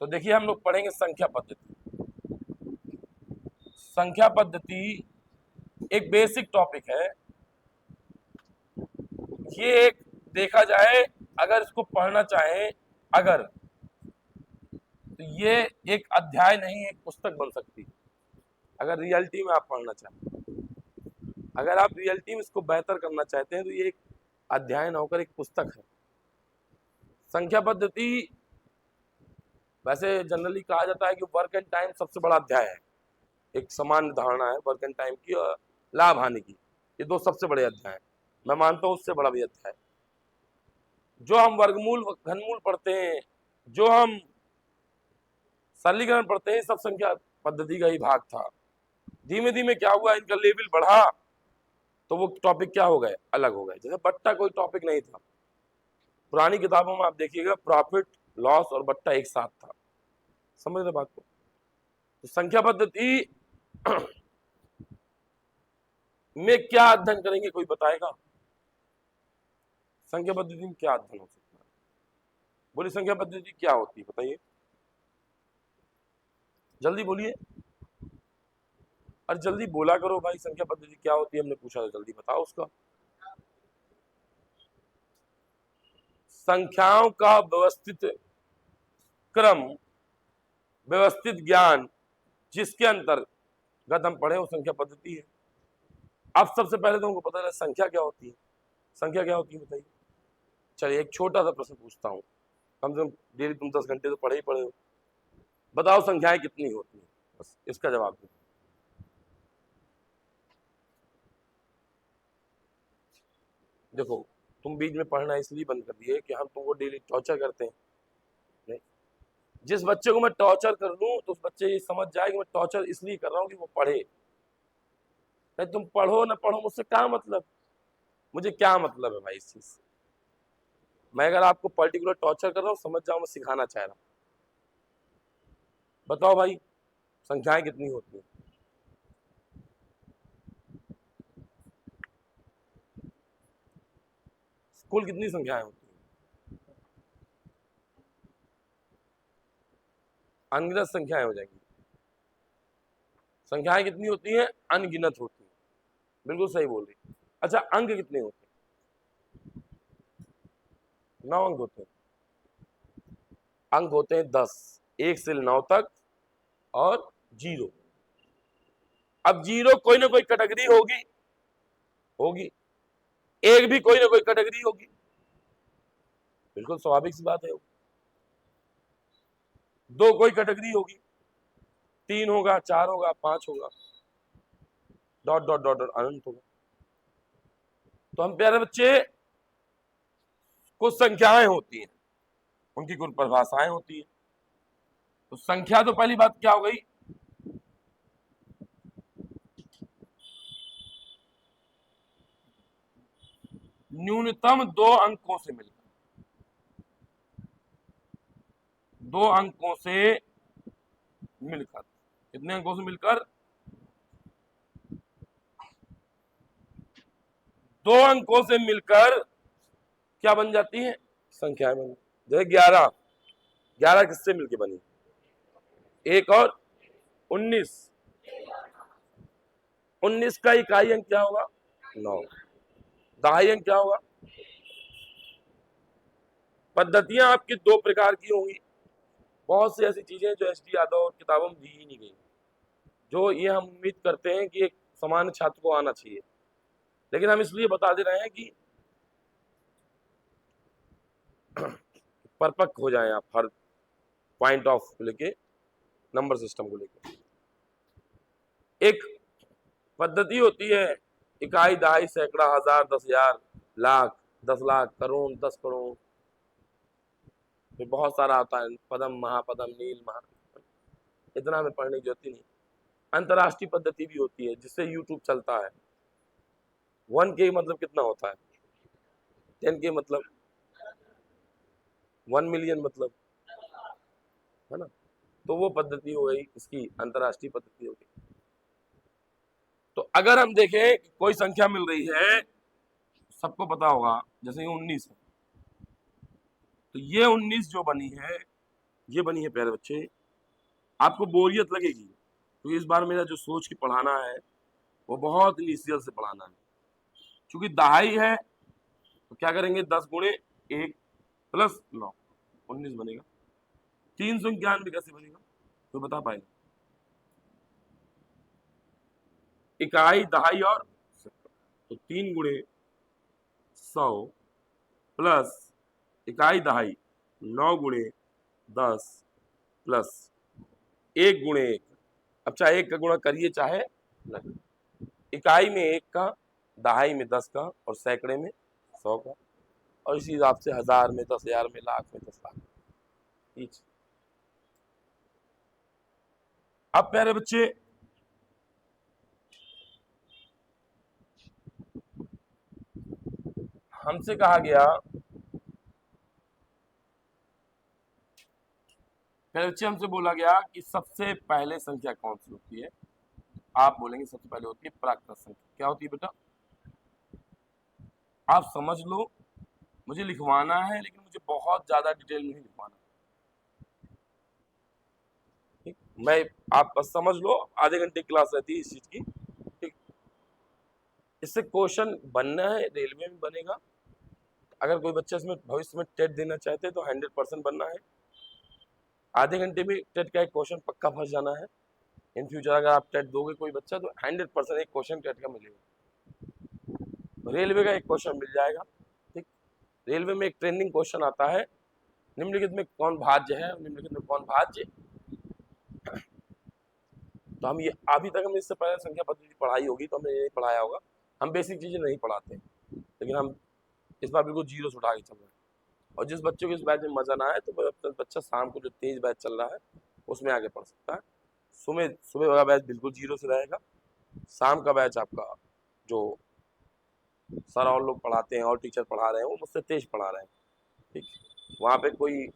तो देखिए हम लोग पढ़ेंगे संख्या पद्धति। संख्या पद्धति एक बेसिक टॉपिक है। ये एक देखा जाए, अगर इसको पढ़ना चाहे अगर, तो ये एक अध्याय नहीं एक पुस्तक बन सकती है। अगर रियलिटी में आप पढ़ना चाहते, अगर आप रियलिटी में इसको बेहतर करना चाहते हैं, तो ये एक अध्याय न होकर एक पुस्तक है। संख्या पद्धति वैसे जनरली कहा जाता है कि वर्क एंड टाइम सबसे बड़ा अध्याय है। एक सामान्य धारणा है वर्क एंड टाइम की और लाभ हानि की, ये दो सबसे बड़े अध्याय हैं। मैं मानता हूं उससे बड़ा भी अध्याय। जो हम वर्गमूल घनमूल पढ़ते हैं, जो हम सरलीकरण पढ़ते हैं, सब संख्या पद्धति का ही भाग था। धीमे धीमे क्या हुआ, इनका लेवल बढ़ा तो वो टॉपिक क्या हो गए, अलग हो गए। जैसे बट्टा कोई टॉपिक नहीं था, पुरानी किताबों में आप देखिएगा प्रॉफिट लॉस और बट्टा एक साथ था। समझ रहे बात को? तो संख्या पद्धति में क्या अध्ययन करेंगे, कोई बताएगा? संख्या पद्धति में क्या अध्ययन हो सकता है? बोलिए, संख्या पद्धति क्या होती है, बताइए, जल्दी बोलिए। अरे जल्दी बोला करो भाई, संख्या पद्धति क्या होती है हमने पूछा, तो जल्दी बताओ उसका। संख्याओं का व्यवस्थित क्रम, व्यवस्थित ज्ञान जिसके अंतर्गत हम पढ़े वो संख्या पद्धति है। अब सबसे पहले तो हमको पता है संख्या क्या होती है। संख्या क्या होती है बताइए। चलिए एक छोटा सा प्रश्न पूछता हूँ, कम से कम डेली तुम 10 घंटे तो पढ़े ही पढ़े हो। बताओ संख्याएं कितनी होती हैं, बस इसका जवाब दो। देखो, तुम बीच में पढ़ना इसलिए बंद कर दिए कि हम तुमको डेली टॉर्चर करते हैं। नहीं, जिस बच्चे को मैं टॉर्चर कर लूं तो उस बच्चे ये समझ जाए कि मैं टॉर्चर इसलिए कर रहा हूं कि वो पढ़े। नहीं, तुम पढ़ो ना पढ़ो, मुझसे क्या मतलब, मुझे क्या मतलब है भाई इस चीज से। मैं अगर आपको पर्टिकुलर टॉर्चर कर रहा हूं, समझ जाओ मैं सिखाना चाह रहा हूं। बताओ भाई, संख्याएं कितनी होती हैं? कुल कितनी संख्याएं होती हैं? अनगिनत संख्याएं हो जाएंगी। संख्याएं कितनी होती हैं? अनगिनत होती हैं। बिल्कुल सही बोल रही। अच्छा, अंक कितने होते हैं? 9 अंक होते हैं। अंक होते हैं 10, 1 से 9 तक और 0। अब 0 कोई ना कोई कैटेगरी होगी, होगी। एक भी कोई ना कोई कैटेगरी होगी, बिल्कुल स्वाभाविक सी बात है। 2 कोई कैटेगरी होगी, 3 होगा, 4 होगा, 5 होगा, डॉट डॉट डॉट डॉट अनंत होगा। तो हम प्यारे बच्चे, कुछ संख्याएं होती हैं, उनकी कुछ परिभाषाएं होती है। तो संख्या तो पहली बात क्या हो गई, न्यूनतम 2 अंकों से मिलकर, 2 अंकों से मिलकर, कितने अंकों से मिलकर? 2 अंकों से मिलकर क्या बन जाती है? संख्याएं बन। जैसे 11, 11 किससे मिलकर बनी? 1 और 19। 19 का इकाई अंक क्या होगा? 9। दहाई अंक क्या होगा? पद्धतियां आपकी 2 प्रकार की होंगी। बहुत सी ऐसी चीजें जो एस डी यादव और किताबों में दी ही नहीं गई, जो ये हम उम्मीद करते हैं कि एक सामान्य छात्र को आना चाहिए। लेकिन हम इसलिए बता दे रहे हैं कि परपक्व हो जाएं आप हर पॉइंट ऑफ को लेके, नंबर सिस्टम को लेके। एक पद्धति होती है इकाई, दहाई, सैकड़ा, हजार, 10,000, लाख, 10 लाख, करोड़, 10 करोड़, फिर बहुत सारा आता है, पदम, महापदम, नील, महा, इतना हमें पढ़ने की जरूरत ही नहीं। अंतरराष्ट्रीय पद्धति भी होती है जिससे यूट्यूब चलता है। 1K मतलब कितना होता है? 10K मतलब 1 मिलियन मतलब, है ना? तो वो पद्धति हो गई, इसकी अंतरराष्ट्रीय पद्धति हो गई। तो अगर हम देखें कि कोई संख्या मिल रही है, सबको पता होगा, जैसे ये 19 है, तो ये 19 जो बनी है, ये बनी है प्यारे बच्चे। आपको बोरियत लगेगी तो इस बार मेरा जो सोच के पढ़ाना है वो बहुत इनिशियल से पढ़ाना है। क्योंकि दहाई है तो क्या करेंगे, 10 गुणे 1 प्लस 9 19 बनेगा। 391 कैसे बनेगा, तो बता पाएगा? इकाई दहाई और तो 3 गुणे 100 प्लस इकाई दहाई 9 गुणे 10 प्लस 1 गुणे 1। अब चाहे 1 का गुणा करिए चाहे नहीं। इकाई में 1 का, दहाई में 10 का और सैकड़े में 100 का, और इसी हिसाब से 1000 में, 10,000 में, लाख में 10 लाख। अब प्यारे बच्चे हमसे कहा गया, प्यारे बच्चे हमसे बोला गया कि सबसे पहले संख्या कौन सी होती है। आप बोलेंगे सबसे पहले होती है प्राकृत संख्या। क्या होती है बेटा? आप समझ लो, मुझे लिखवाना है लेकिन मुझे बहुत ज्यादा डिटेल नहीं लिखवाना। ठीक, मैं, आप बस समझ लो, आधे घंटे क्लास रहती है इस चीज की। ठीक, इससे क्वेश्चन बनना है, रेलवे में बनेगा। अगर कोई बच्चा इसमें भविष्य में टेट देना चाहते हैं तो 100% बनना है। आधे घंटे में टेट का एक क्वेश्चन पक्का फंस जाना है। इन फ्यूचर अगर आप टेट दोगे कोई बच्चा तो 100% एक क्वेश्चन टेट का मिलेगा। रेलवे का एक क्वेश्चन मिल जाएगा। ठीक, रेलवे में एक ट्रेंडिंग क्वेश्चन आता है, निम्नलिखित में कौन भाज्य है, निम्नलिखित में कौन भाज्य। तो हम ये अभी तक हमने इससे पहले संख्या पद्धति पढ़ाई होगी तो हमने ये नहीं पढ़ाया होगा। हम बेसिक चीजें नहीं पढ़ाते, लेकिन हम इस बार बिल्कुल जीरो से उठा के चल रहे हैं। और जिस बच्चों को इस बैच में मजा ना आए तो बच्चा शाम को जो तेज बैच चल रहा है उसमें आगे पढ़ सकता है। सुबह सुबह वाला बैच बिल्कुल जीरो से रहेगा। शाम का बैच आपका जो सर और लोग पढ़ाते हैं और टीचर पढ़ा रहे हैं वो मुझसे तेज पढ़ा रहे हैं। ठीक, वहाँ पे कोई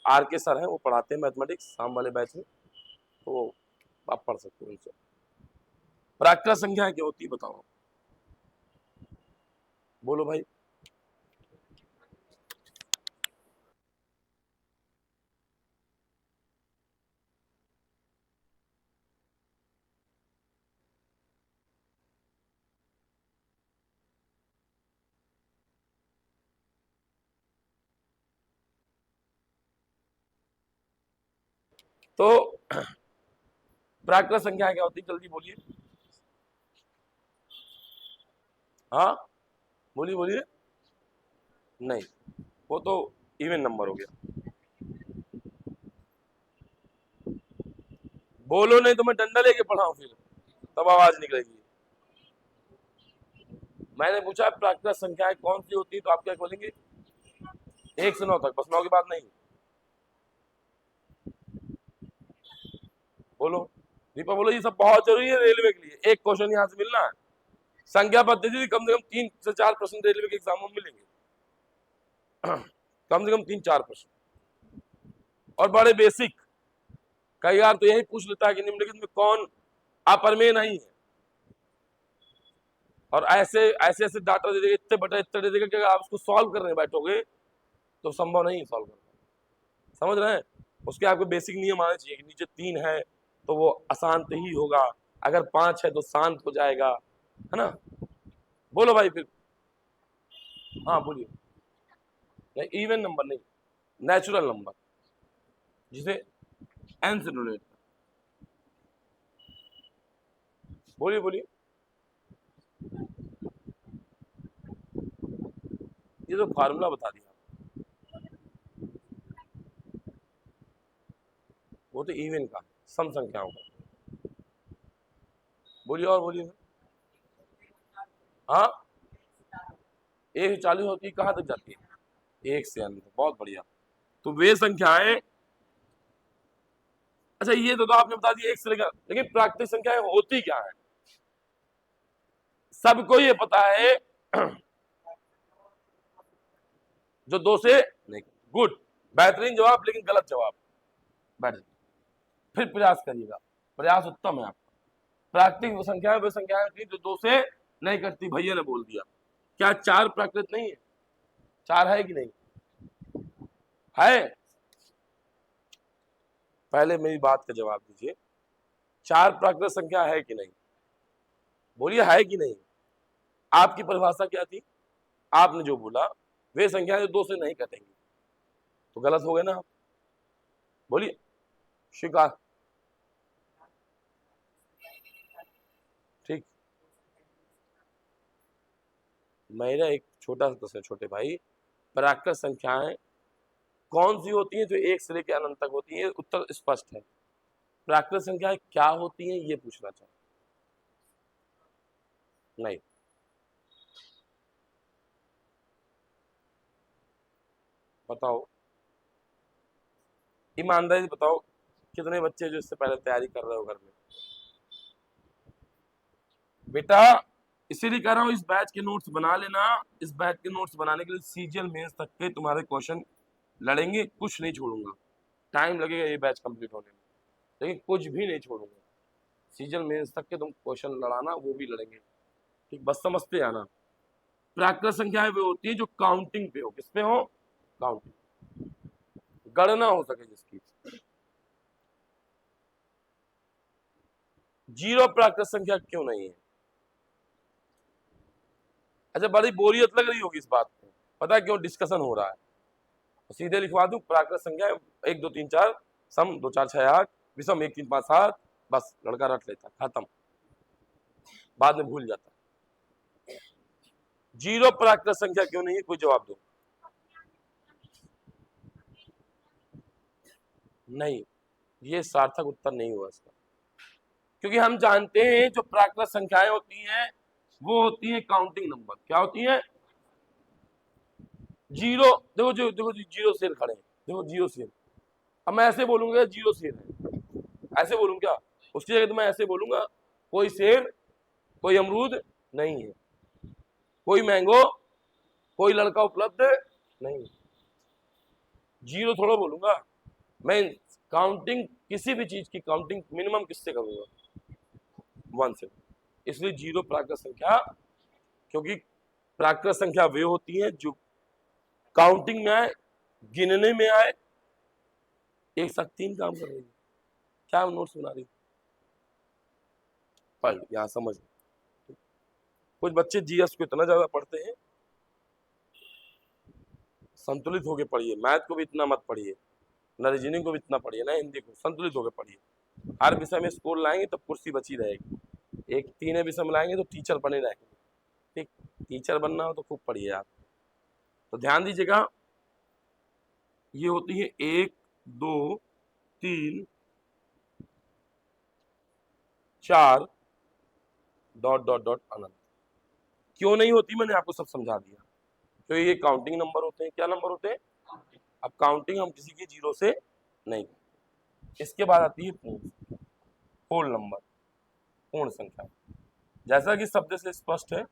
आर के सर हैं, वो पढ़ाते हैं मैथमेटिक्स शाम वाले बैच में, तो आप पढ़ सकते हो उनसे। प्राकृत संख्या क्या होती है बताओ, बोलो भाई। तो प्राकृत संख्या क्या होती है, जल्दी बोलिए। हाँ, बोलिए बोलिए। नहीं, वो तो इवन नंबर हो गया। बोलो नहीं तो मैं डंडा लेके पढ़ाऊं फिर, तब आवाज निकलेगी। मैंने पूछा प्राकृत संख्याएं कौन सी होती है तो आप क्या बोलेंगे? 1 से 9 तक, बस 9 के बाद नहीं। बोलो दीपा, बोलो। ये सब बहुत जरूरी है रेलवे के लिए। एक क्वेश्चन यहाँ से मिलना है। संख्या पद्धति कम से कम 3 से 4 प्रश्न रेलवे के एग्जाम में मिलेंगे। कम से कम 3-4 प्रश्न, और बड़े बेसिक। कई बार तो यही पूछ लेता है कि निम्नलिखित में कौन अपरमेय नहीं है, और ऐसे ऐसे ऐसे डाटा दे देगा, इतने बटा इतने दे देगा कि अगर आप उसको सॉल्व करने बैठोगे तो संभव नहीं सॉल्व करना। समझ रहे हैं? उसके आपको बेसिक नियम आने चाहिए कि नीचे 3 है तो वो अशांत ही होगा, अगर 5 है तो शांत हो जाएगा, है ना? बोलो भाई फिर। हाँ बोलिए। नहीं, इवन नंबर नहीं, नेचुरल नंबर, जिसे एन से डोनेट। बोलिए बोलिए। ये तो फार्मूला बता दिया, वो तो इवन का, सम संख्याओं का। बोलिए और बोलिए। हाँ, 1 से 40 होती है, कहाँ तक जाती है? 1 से अंत, बहुत बढ़िया। तो वे संख्याएं, अच्छा ये तो आपने बता दिया 1 से लेकर, लेकिन प्राकृतिक संख्याएं होती क्या है? सबको ये पता है जो 2 से नहीं। गुड, बेहतरीन जवाब, लेकिन गलत जवाब। बैठ जाइए, फिर प्रयास करिएगा, प्रयास उत्तम है आपका। प्राकृतिक संख्याएं वे संख्याएं होती जो 2 से नहीं कटती, भैया ने बोल दिया। क्या 4 प्राकृत नहीं है? 4 है कि नहीं है? पहले मेरी बात का जवाब दीजिए, 4 प्राकृत संख्या है कि नहीं? बोलिए है कि नहीं? आपकी परिभाषा क्या थी? आपने जो बोला वे संख्या जो 2 से नहीं कटेंगी, तो गलत हो गए ना आप? बोलिए, स्वीकार। ठीक, मेरा एक छोटा सा प्रश्न छोटे भाई, प्राकृत संख्याएं कौन सी होती हैं जो 1 से लेकर अनंत तक होती है? उत्तर स्पष्ट है। प्राकृत संख्याएं क्या होती हैं ये पूछना चाहता नहीं। बताओ, ईमानदारी से बताओ, कितने बच्चे जो इससे पहले तैयारी कर रहे हो घर में? बेटा इसीलिए कह रहा हूँ इस बैच के नोट्स बना लेना। इस बैच के नोट्स बनाने के लिए सीजीएल मेंस तक के तुम्हारे क्वेश्चन लड़ेंगे, कुछ नहीं छोड़ूंगा। टाइम लगेगा ये बैच कंप्लीट होने में, लेकिन कुछ भी नहीं छोड़ूंगा। सीजीएल मेंस तक के तुम क्वेश्चन लड़ाना, वो भी लड़ेंगे। ठीक, बस समझते आना। प्राकृत संख्याएं वो होती है जो काउंटिंग पे हो। किस पे हो? काउंटिंग, गणना हो सके जिसकी। जीरो प्राकृत संख्या क्यों नहीं है? अच्छा, बड़ी बोरियत लग रही होगी इस बात में, पता है क्यों डिस्कशन हो रहा है? तो सीधे लिखवा दूं प्राकृत संख्या 1 2 3 4 सम 2 4 6 8 विषम 1 3 5 7, बस लड़का रट लेता, खत्म, बाद में भूल जाता। जीरो प्राकृत संख्या क्यों नहीं है? कोई जवाब दो। नहीं, ये सार्थक उत्तर नहीं हुआ इसका, क्योंकि हम जानते हैं जो प्राकृत संख्याएं होती हैं वो होती है काउंटिंग नंबर। क्या होती है? जीरो, देखो जो देखो जीरो शेर खड़े हैं, देखो जीरो शेर। अब मैं ऐसे बोलूंगा जीरो शेर है, ऐसे बोलूं क्या? उसकी जगह तो मैं ऐसे बोलूंगा कोई शेर, कोई अमरूद नहीं है, कोई मैंगो, कोई लड़का उपलब्ध नहीं। जीरो थोड़ा बोलूंगा मैं। काउंटिंग किसी भी चीज की काउंटिंग मिनिमम किससे करूंगा? 1 से। इसलिए जीरो प्राकृत संख्या, क्योंकि प्राकृत संख्या वे होती है जो काउंटिंग में आए, गिनने में आए। एक साथ 3 काम कर रही है। क्या नोट्स बना रही? पढ़, यहां समझ। कुछ बच्चे जीएस को इतना ज्यादा पढ़ते हैं, संतुलित होकर पढ़िए। मैथ को भी इतना मत पढ़िए, न रीजनिंग को भी इतना पढ़िए, ना हिंदी को। संतुलित होकर पढ़िए। हर विषय में स्कोर लाएंगे तब कुर्सी बची रहेगी। एक 3 विषय में लाएंगे तो टीचर बने रहेंगे। ठीक, टीचर बनना हो तो खूब पढ़िए आप। तो ध्यान दीजिएगा, ये होती है 1 2 3 4 डॉट डॉट डॉट अनंत। क्यों नहीं होती मैंने आपको सब समझा दिया। तो ये काउंटिंग नंबर होते हैं। क्या नंबर होते हैं? अब काउंटिंग हम किसी की जीरो से नहीं करते। इसके बाद आती है पूर्ण, होल नंबर, पूर्ण संख्या। जैसा कि शब्द से स्पष्ट है,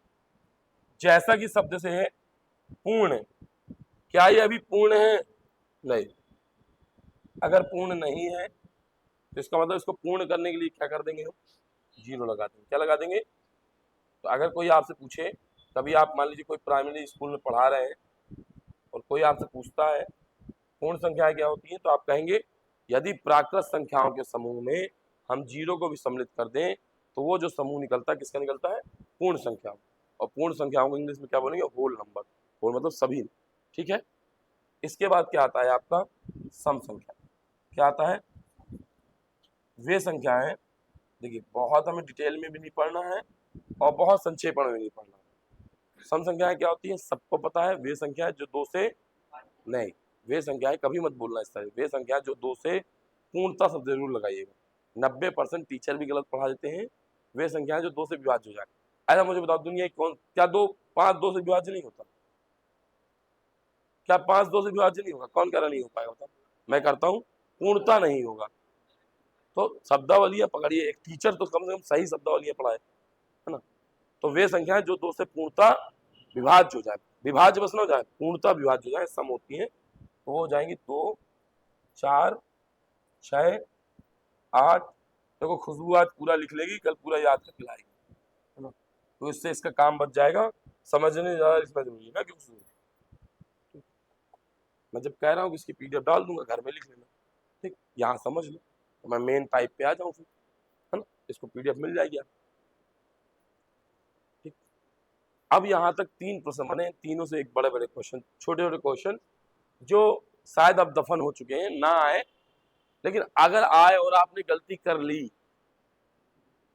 जैसा कि शब्द से है पूर्ण, क्या ये अभी पूर्ण है? नहीं। अगर पूर्ण नहीं है तो इसका मतलब इसको पूर्ण करने के लिए क्या कर देंगे हम? जीरो लगा देंगे। क्या लगा देंगे? तो अगर कोई आपसे पूछे, कभी आप मान लीजिए कोई प्राइमरी स्कूल में पढ़ा रहे हैं और कोई आपसे पूछता है पूर्ण संख्याएं क्या होती है, तो आप कहेंगे यदि प्राकृत संख्याओं के समूह में हम जीरो को भी सम्मिलित कर दें तो वो जो समूह निकलता है किसका निकलता है? पूर्ण संख्या। और पूर्ण संख्याओं को इंग्लिश में क्या बोलेंगे? Whole number. होल मतलब सभी। ठीक है। इसके बाद क्या आता है आपका? सम संख्या। क्या आता है? वे संख्याएं, देखिए बहुत हमें डिटेल में भी नहीं पढ़ना है और बहुत संक्षेपण में नहीं पढ़ना है। सम संख्याएं क्या होती है सबको पता है। वे संख्या जो 2 से नहीं, वे संख्याएं कभी मत बोलना इस तरह। वे संख्या जो 2 से पूर्णता शब्द जरूर लगाइएगा। 90% टीचर भी गलत पढ़ा देते हैं। वे संख्याएं जो 2 से विभाज्य हो जाए। ऐसा मुझे बताओ दुनिया कौन, क्या 5 2 से विभाज्य नहीं होता? क्या 5 2 से विभाज्य नहीं होगा? कौन कह रहा नहीं हो पाएगा? बताओ। मैं करता हूं, पूर्णता नहीं होगा। तो शब्दावलियां पकड़िए, एक टीचर तो कम से कम सही शब्दावलियां पढ़ाए, है ना? तो वे संख्याएं जो 2 से पूर्णता विभाज्य हो जाए, विभाज्य बस ना हो जाए, पूर्णता विभाज्य हो जाए, सम होती है। तो वो हो जाएंगी 2 4 6 8। देखो खुशबू आज पूरा लिख लेगी, कल पूरा याद करके लाएगी, है ना? तो इससे इसका काम बच जाएगा। समझने ज्यादा इसमें जरूरी है ना, क्यों? मैं जब कह रहा हूँ कि इसकी पीडीएफ डाल दूंगा, घर में लिख लेना। ठीक, यहाँ समझ लो तो मैं मेन टाइप पे आ जाऊँ फिर, है ना, इसको पीडीएफ मिल जाएगी आप। ठीक, अब यहाँ तक 3 प्रश्न बने, तीनों से एक बड़े बड़े क्वेश्चन, छोटे छोटे क्वेश्चन जो शायद अब दफन हो चुके हैं, ना आए, लेकिन अगर आए और आपने गलती कर ली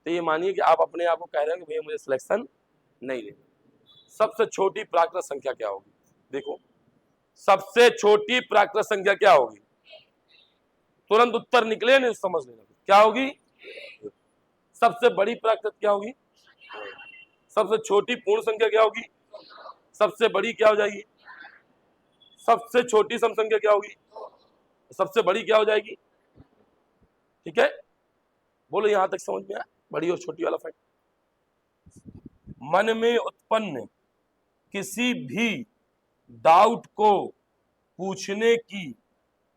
तो ये मानिए कि आप अपने आप को कह रहे हैं कि भैया मुझे सिलेक्शन नहीं लेना। सबसे छोटी प्राकृत संख्या क्या होगी? देखो, सबसे छोटी प्राकृत संख्या क्या होगी? तुरंत उत्तर निकले नहीं, समझ लेना क्या होगी। सबसे बड़ी प्राकृत क्या होगी? सबसे छोटी पूर्ण संख्या क्या होगी? सबसे बड़ी क्या हो जाएगी? सबसे छोटी सम संख्या क्या होगी? सबसे बड़ी क्या हो जाएगी? ठीक है, बोलो यहां तक समझ में आया बड़ी और छोटी वाला फैक्ट? मन में उत्पन्न किसी भी डाउट को पूछने की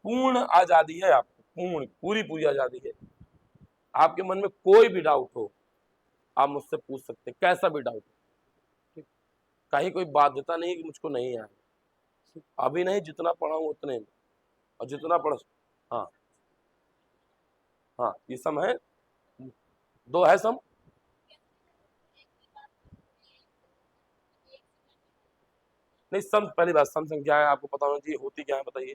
पूर्ण आजादी है आपको, पूर्ण पूरी पूरी आजादी है। आपके मन में कोई भी डाउट हो आप मुझसे पूछ सकते हैं, कैसा भी डाउट हो। कहीं कोई बाध्यता नहीं है कि मुझको नहीं आए, अभी नहीं, जितना पढ़ा हूं उतने में, और जितना पढ़, हाँ हाँ, ये सम है, 2 है सम। नहीं, सम पहली बात, सम संख्या है आपको पता होना चाहिए होती क्या है, बताइए।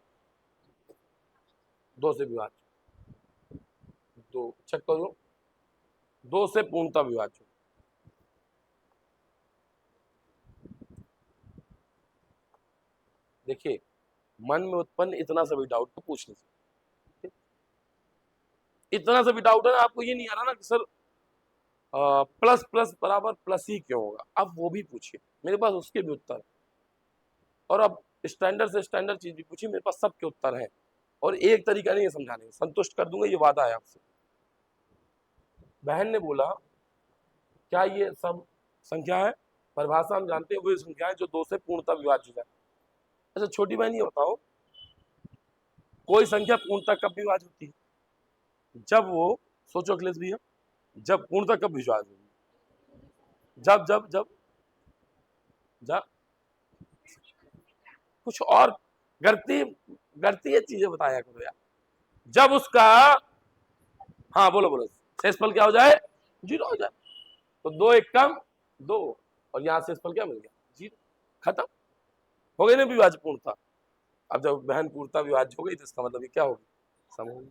2 से विभाज्य, 2 चेक करो, 2 से पूर्णता विभाज्य। देखिए, मन में उत्पन्न इतना सा भी डाउट तो पूछ नहीं सकते, इतना सा भी डाउट है ना, आपको ये नहीं आ रहा ना कि सर प्लस प्लस बराबर प्लस ही क्यों होगा, अब वो भी पूछिए, मेरे पास उसके भी उत्तर है। और अब स्टैंडर्ड से स्टैंडर्ड चीज भी पूछिए, मेरे पास सबके उत्तर हैं, और एक तरीका नहीं है समझाने का, संतुष्ट कर दूंगा, ये वादा है आपसे। बहन ने बोला क्या ये सब संख्या है? परिभाषा हम जानते हैं, वो संख्या है जो 2 से पूर्णता विभाज्य है। अच्छा छोटी बहन ये बताओ, कोई संख्या पूर्णता कब विभाज्य होती है? जब वो, सोचो अखिलेश भैया, जब पूर्णता कब विभाज्य होगी? जब जब जब जब कुछ और गलती गलती ये चीजें बताया करो यार। जब उसका, हाँ बोलो बोलो, शेषफल क्या हो जाए? 0 हो जाए। तो 2 1 कम 2, और यहाँ शेषफल क्या मिल गया? 0, खत्म हो गई ना विभाज्य पूर्णता। अब जब बहन पूर्णता विभाज्य हो गई तो इसका मतलब क्या होगी? समूह।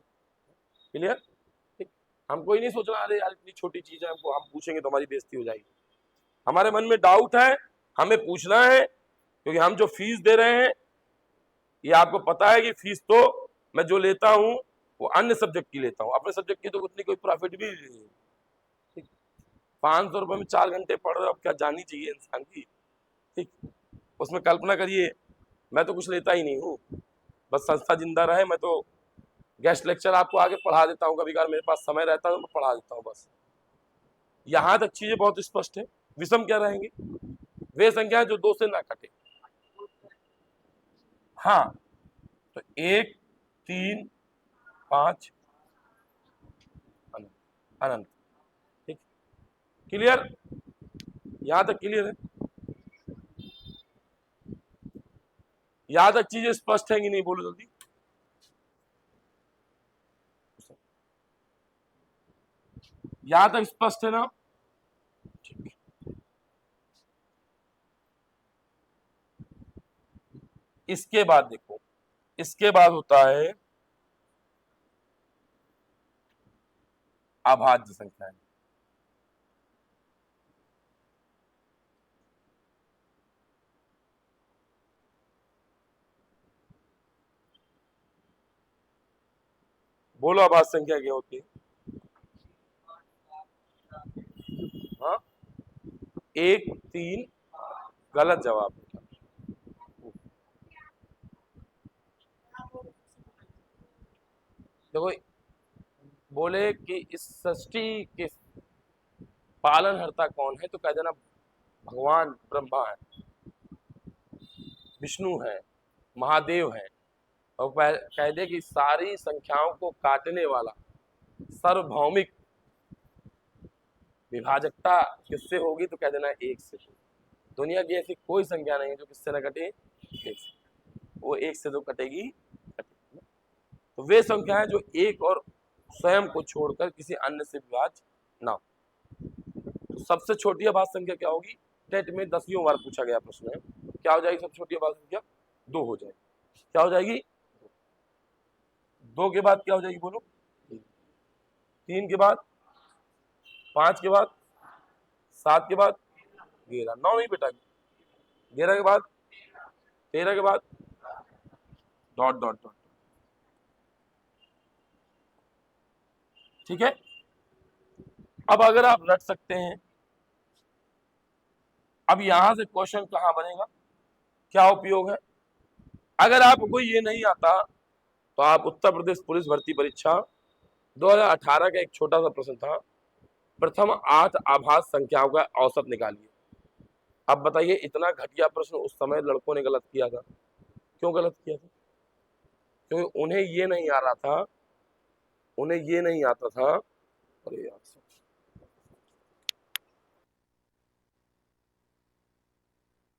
क्लियर? ठीक, हम कोई नहीं सोच रहा अरे यार इतनी छोटी चीज है, हमको हम पूछेंगे तो हमारी बेइज्जती हो जाएगी। हमारे मन में डाउट है, हमें पूछना है, क्योंकि हम जो फीस दे रहे हैं, ये आपको पता है कि फीस तो मैं जो लेता हूं वो अन्य सब्जेक्ट की लेता हूं, अपने सब्जेक्ट की तो उतनी कोई प्रॉफिट भी नहीं है। 500 रुपए में 4 घंटे पढ़ रहे हो, अब क्या जाननी चाहिए इंसान की। ठीक, उसमें कल्पना करिए, मैं तो कुछ लेता ही नहीं हूँ, बस संस्था जिंदा रहे, मैं तो गेस्ट लेक्चर आपको आगे पढ़ा देता हूँ, कभी कभार मेरे पास समय रहता है तो मैं पढ़ा देता हूँ बस। यहां तक चीजें बहुत स्पष्ट है। विषम क्या रहेंगे? वे संख्या जो 2 से ना कटे। हाँ, तो 1 3 5 अनंत, अनंत। ठीक, क्लियर? यहां तक क्लियर है? यहां तक चीजें स्पष्ट है कि नहीं, बोलो जल्दी। यहां तक स्पष्ट है ना? ठीक, इसके बाद देखो, इसके बाद होता है अभाज्य संख्याएं। बोलो अभाज्य संख्या क्या होती है? हाँ, 1 3, गलत जवाब। देखो, बोले कि इस सृष्टि के पालनहर्ता कौन है, तो कह देना भगवान ब्रह्मा है, विष्णु है, महादेव है, और कह दे कि सारी संख्याओं को काटने वाला सार्वभौमिक विभाजकता किससे होगी, तो कह देना 1 से। दुनिया की ऐसी कोई संख्या नहीं है जो किससे न कटे, 1 से। वो 1 से तो कटेगी, कटेगी। तो वे संख्याएं जो एक और स्वयं को छोड़कर किसी अन्य से विभाज्य ना हो। तो सबसे छोटी अभाज्य संख्या क्या होगी? टेट में 10वीं बार पूछा गया प्रश्न है, क्या हो जाएगी सबसे छोटी अभाज्य संख्या? 2 हो जाएगी। क्या हो जाएगी? 2 के बाद क्या हो जाएगी बोलो? 3 के बाद, 5 के बाद, 7 के बाद, 11, 9 नहीं बेटा, 11 के बाद, 13 के बाद, डॉट डॉट डॉट। ठीक है। अब अगर आप रट सकते हैं, अब यहां से क्वेश्चन कहां बनेगा, क्या उपयोग है? अगर आपको ये नहीं आता तो आप उत्तर प्रदेश पुलिस भर्ती परीक्षा 2018 का एक छोटा सा प्रश्न था, प्रथम 8 आभाज्य संख्याओं का औसत निकालिए। अब बताइए, इतना घटिया प्रश्न उस समय लड़कों ने गलत किया था। क्यों गलत किया था? क्योंकि उन्हें ये नहीं आ रहा था, उन्हें ये नहीं आता था। अरे यार,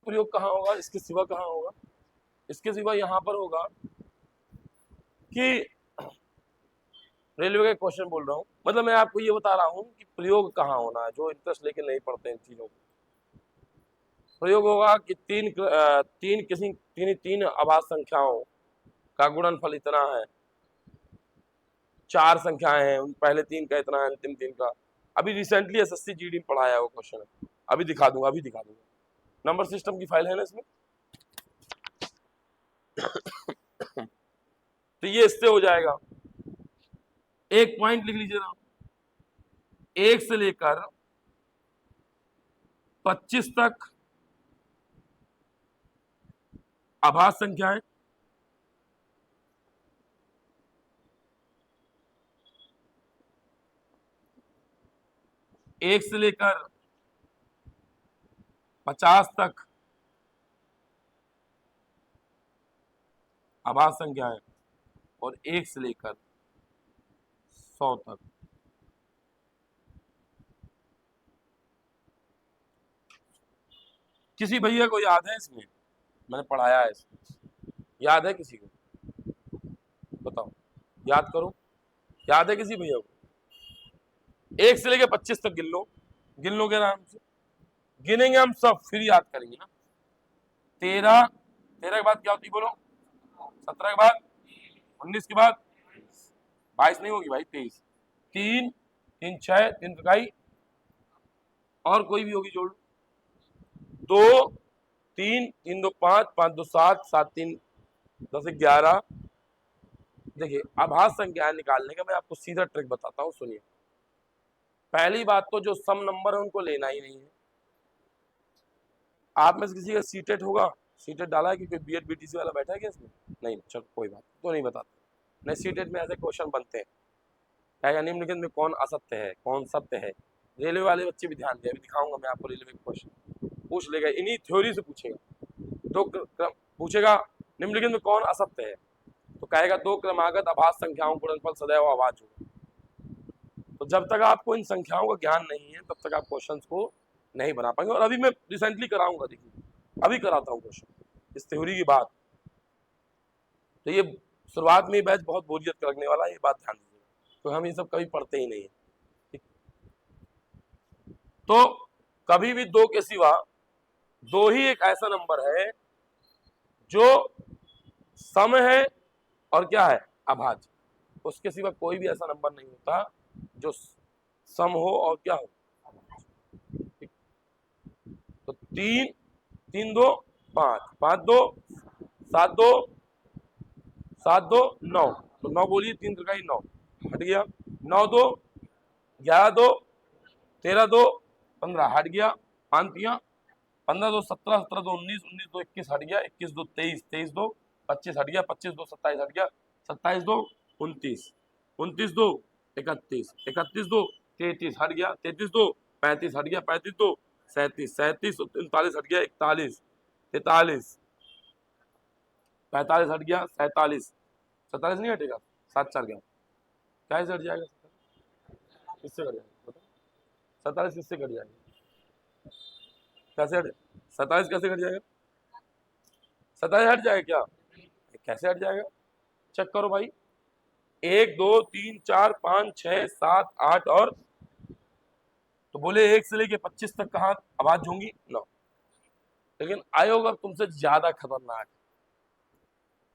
प्रयोग कहाँ होगा? इसके सिवा कहाँ होगा? इसके सिवा यहाँ पर होगा कि रेलवे का क्वेश्चन बोल रहा हूँ, मतलब मैं आपको ये बता रहा हूँ कि प्रयोग कहाँ होना है, जो इंटरेस्ट लेके नहीं पढ़ते इन चीजों को। प्रयोग होगा कि तीन अभाज्य संख्याओं का गुणनफल इतना है, 4 संख्याएं हैं, उन पहले 3 का इतना है, अंतिम 3 का। अभी रिसेंटली एसएससी जीडी में पढ़ाया वो क्वेश्चन है, अभी दिखा दूंगा। नंबर सिस्टम की फाइल है ना इसमें। तो ये इससे हो जाएगा। एक पॉइंट लिख लीजिए ना, 1 से लेकर 25 तक अभाज्य संख्याएं, एक से लेकर 50 तक अभाज्य संख्याएं, और 1 से लेकर 100 तक। किसी भैया को याद है इसमें? मैंने पढ़ाया है इसमें, याद है किसी को? बताओ, याद करो, याद है किसी भैया को? 1 से लेकर 25 तक गिन लो के आराम से, गिनेंगे हम सब, फिर याद करेंगे ना। 13 के बाद क्या होती बोलो? 17 के बाद, 19 के बाद, 22 नहीं होगी भाई, 23, 3 3 6 3 इकाई, और कोई भी होगी जोड़ लो, 2 3 3 2 5 5 2 7 7 3 10 11। देखिए, अभाज्य संख्या निकालने का मैं आपको सीधा ट्रिक बताता हूँ, सुनिए। पहली बात तो जो सम नंबर है उनको लेना ही नहीं है। आप में से किसी का सीटेट होगा? सीटेट डाला है कि कोई बीएड बीटीसी वाला बैठा है क्या इसमें? नहीं, चल कोई बात तो नहीं बताते। नहीं, सीटेट में ऐसे क्वेश्चन बनते हैं, क्या निम्नलिखित में कौन असत्य है, कौन सत्य है। रेलवे वाले बच्चे भी ध्यान दें, अभी दिखाऊंगा मैं आपको रेलवे का क्वेश्चन, पूछ लेगा, इन्हीं थ्योरी से पूछेगा। दो पूछेगा, निम्नलिखित में कौन असत्य है, तो कहेगा 2 क्रमागत अभाज्य संख्याओं का गुणनफल सदैव अभाज्य होगा। तो जब तक आपको इन संख्याओं का ज्ञान नहीं है, तब तक आप क्वेश्चंस को नहीं बना पाएंगे। और अभी मैं रिसेंटली कराऊंगा, देखिए अभी कराता हूँ क्वेश्चन, इस थ्योरी की बात। तो ये शुरुआत में बैच बहुत बोरियत करने वाला है, ये बात ध्यान दीजिएगा, तो हम ये सब कभी पढ़ते ही नहीं है। तो कभी भी 2 के सिवा 2 ही एक ऐसा नंबर है जो सम है और क्या है, अभाज्य। उसके सिवा कोई भी ऐसा नंबर नहीं होता जो सम हो और क्या हो। तो 3 3 2 5 5 2 7 2 7 2 9, तो 9 बोलिए, 3 त्रिकाई 9 हट गया, 9 2 11 2 13 2 15 हट गया, 5 3 15 2 17 17 2 19 19 2 21 हट गया, 21 2 23 23 2 25 हट गया, 25 2 27 हट गया, 27 2 29 29 2 31 31 2 33 हट गया, 33 2 35 हट गया, 35 2 37 37 39 हट गया, 41 43 45 हट गया, 47 47 नहीं हटेगा, 7 4 गया, कैसे हट जाएगा? किससे कट जाएगा? 47 किससे कट जाएगा? कैसे हट, 27 कैसे कट जाएगा? 27 हट जाएगा क्या? कैसे हट जाएगा? चेक करो भाई, 1 2 3 4 5 6 7 8 और तो बोले 1 से लेके 25 तक कहाँ आवाज होंगी? नो। लेकिन आयोग अब तुमसे ज्यादा खतरनाक है।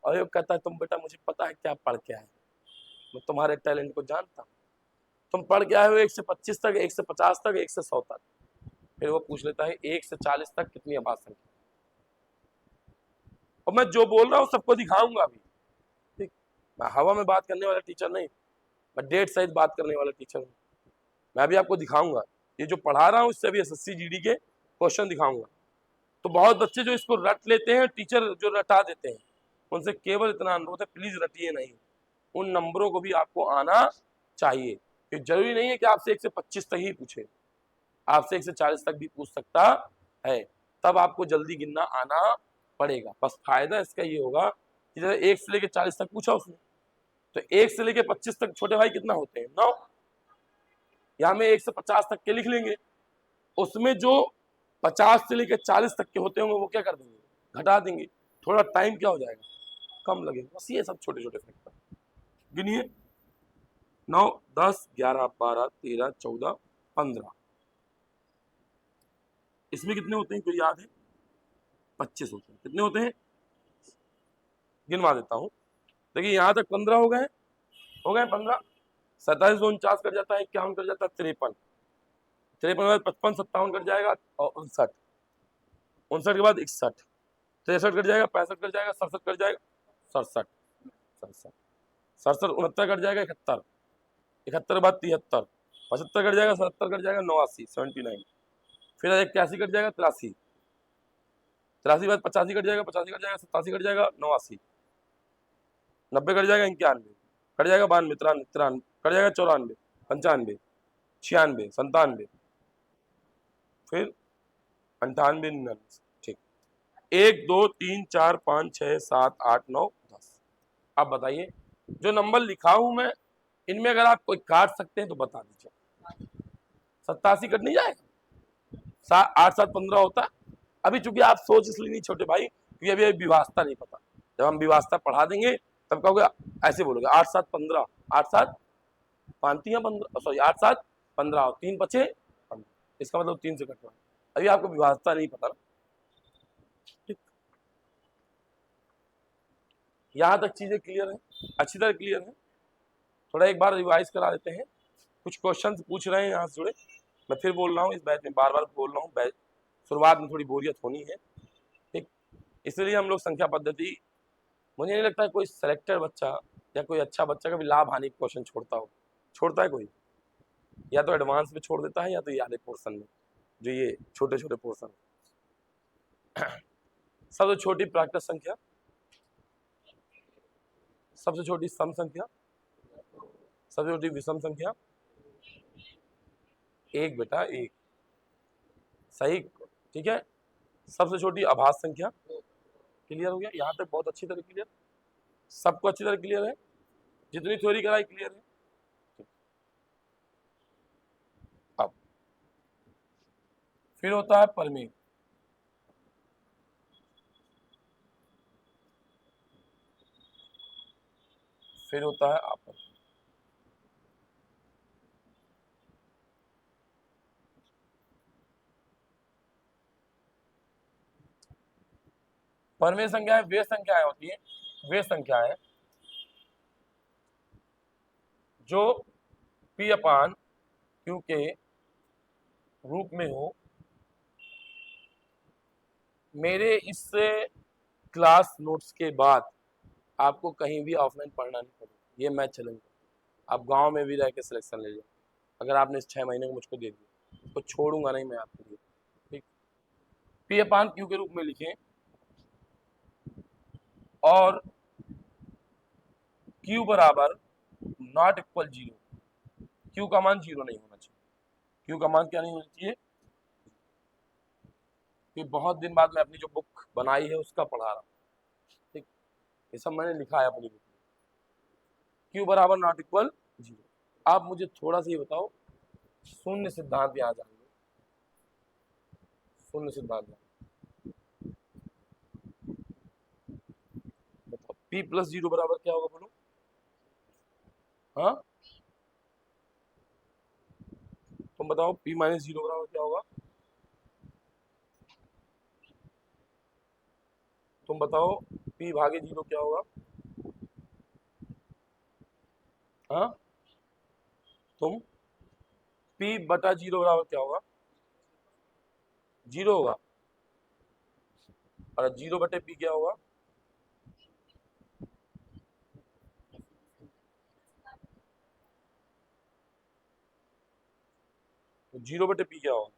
आयोग कहता है तुम बेटा मुझे पता है क्या पढ़ के आए, मैं तुम्हारे टैलेंट को जानता हूँ। तुम पढ़ के आए हो 1 से 25 तक, 1 से 50 तक, 1 से 100 तक। फिर वो पूछ लेता है 1 से 40 तक कितनी आवाज संख्या? और मैं जो बोल रहा हूँ सबको दिखाऊंगा अभी। ठीक, मैं हवा में बात करने वाला टीचर नहीं, मैं डेट सहित बात करने वाला टीचर हूँ। मैं भी आपको दिखाऊंगा, ये जो पढ़ा रहा हूँ इससे भी एसएससी जीडी के क्वेश्चन दिखाऊंगा। तो बहुत बच्चे जो इसको रट लेते हैं, टीचर जो रटा देते हैं, उनसे केवल इतना अनुरोध है प्लीज रटिए नहीं, उन नंबरों को भी आपको आना चाहिए। कि जरूरी नहीं है कि आपसे 1 से 25 तक ही पूछे, आपसे 1 से 40 तक भी पूछ सकता है, तब आपको जल्दी गिनना आना पड़ेगा। बस फायदा इसका ये होगा कि जैसे 1 से लेकर 40 तक पूछा उसने, तो 1 से लेकर 25 तक छोटे भाई कितना होते हैं? 9। यहाँ में 1 से 50 तक के लिख लेंगे, उसमें जो 50 से लेकर 40 तक के होते होंगे वो क्या कर देंगे? घटा देंगे। थोड़ा टाइम क्या हो जाएगा? कम लगेगा। बस ये सब छोटे छोटे फैक्टर गिनिए। 9 10 11 12 13 14 15, इसमें कितने होते हैं कोई याद है? 25 होते हैं। कितने होते हैं? गिनवा देता हूँ। देखिए यहाँ तक 15 हो गए, 15। 27 49 कट जाता है, 51 कट जाता है, 53, 53 के बाद 55 57 कट जाएगा और 59, 59 के बाद 61, 63 कट जाएगा, 65 कट जाएगा, 67 कट जाएगा, 67, 67, 67 69 कट जाएगा, 71, 71 के बाद 73, 75 कट जाएगा, 77 कट जाएगा, 89 79, फिर 81 कट जाएगा, 83, 83 के बाद 85 कट जाएगा, 85 कट जाएगा, 87 कट जाएगा, 89, 90 कट जाएगा, 91 कट जाएगा, 92 93 93 कट जाएगा, 94 95 96 97, फिर 98 99। ठीक, 1 2 3 4 5 6 7 8 9 10। अब बताइए जो नंबर लिखा हूं मैं, इनमें अगर आप कोई काट सकते हैं तो बता दीजिए। 87 कट नहीं जाएगा? 8 7 15 होता है। अभी चूंकि आप सोच इसलिए नहीं छोटे भाई क्योंकि अभी विवास्ता नहीं पता, जब हम विवास्ता पढ़ा देंगे तब कहोगे, ऐसे बोलोगे 8 7 15, 8 7 5 3 15, सॉरी 8 7 15 3 5 15, इसका मतलब 3 से कटवा। अभी आपको विवास्ता नहीं पता ना। ठीक, यहाँ तक चीजें क्लियर है, अच्छी तरह क्लियर है। थोड़ा एक बार रिवाइज करा देते हैं, कुछ क्वेश्चंस पूछ रहे हैं यहाँ से जुड़े। मैं फिर बोल रहा हूँ, इस बैच में बार बार बोल रहा हूँ, बैच शुरुआत में थोड़ी बोरियत होनी है। ठीक, इसलिए हम लोग संख्या पद्धति, मुझे नहीं लगता है कोई सेलेक्टेड बच्चा या कोई अच्छा बच्चा कभी लाभ हानि क्वेश्चन छोड़ता हो। छोड़ता है कोई? या तो एडवांस में छोड़ देता है या तो ये आधे पोर्शन में, जो ये छोटे छोटे पोर्शन। सबसे छोटी प्राकृत संख्या, सबसे छोटी सम संख्या, सबसे छोटी विषम संख्या, एक बेटा एक, सही। ठीक है, सबसे छोटी अभाज्य संख्या। क्लियर हो गया? यहाँ तक बहुत अच्छी तरह क्लियर, सबको अच्छी तरह क्लियर है, जितनी थ्योरी कराई क्लियर है। अब फिर होता है परमेय, फिर होता है आपस। परमेय संख्याएं वे संख्याएं होती है, वे संख्याएं जो पी अपान क्यू के रूप में हो। मेरे इस क्लास नोट्स के बाद आपको कहीं भी ऑफलाइन पढ़ना नहीं पड़ेगा, ये मैं चैलेंज। आप गांव में भी रह के सिलेक्शन ले लो, अगर आपने इस 6 महीने को मुझको दे दिया तो छोड़ूंगा नहीं मैं आपके लिए। ठीक, पी अपान क्यू के रूप में लिखें और क्यू बराबर नॉट इक्वल 0, क्यू का मान 0 नहीं होना चाहिए। क्यू का मान क्या नहीं होना चाहिए? कि बहुत दिन बाद मैं अपनी जो बुक बनाई है उसका पढ़ा रहा हूँ। ठीक, ये सब मैंने लिखा है अपनी बुक में। क्यू बराबर नॉट इक्वल 0। आप मुझे थोड़ा सा ये बताओ, शून्य सिद्धांत यहाँ जान लो, शून्य सिद्धांत बताओ, p प्लस 0 बराबर क्या होगा बोलो? हाँ तुम बताओ p माइनस जीरो बराबर क्या होगा? तुम बताओ p भागे जीरो क्या होगा? हाँ तुम p बटा जीरो बराबर क्या होगा? जीरो होगा। और जीरो बटे p क्या होगा? तो जीरो बटे p क्या होगा?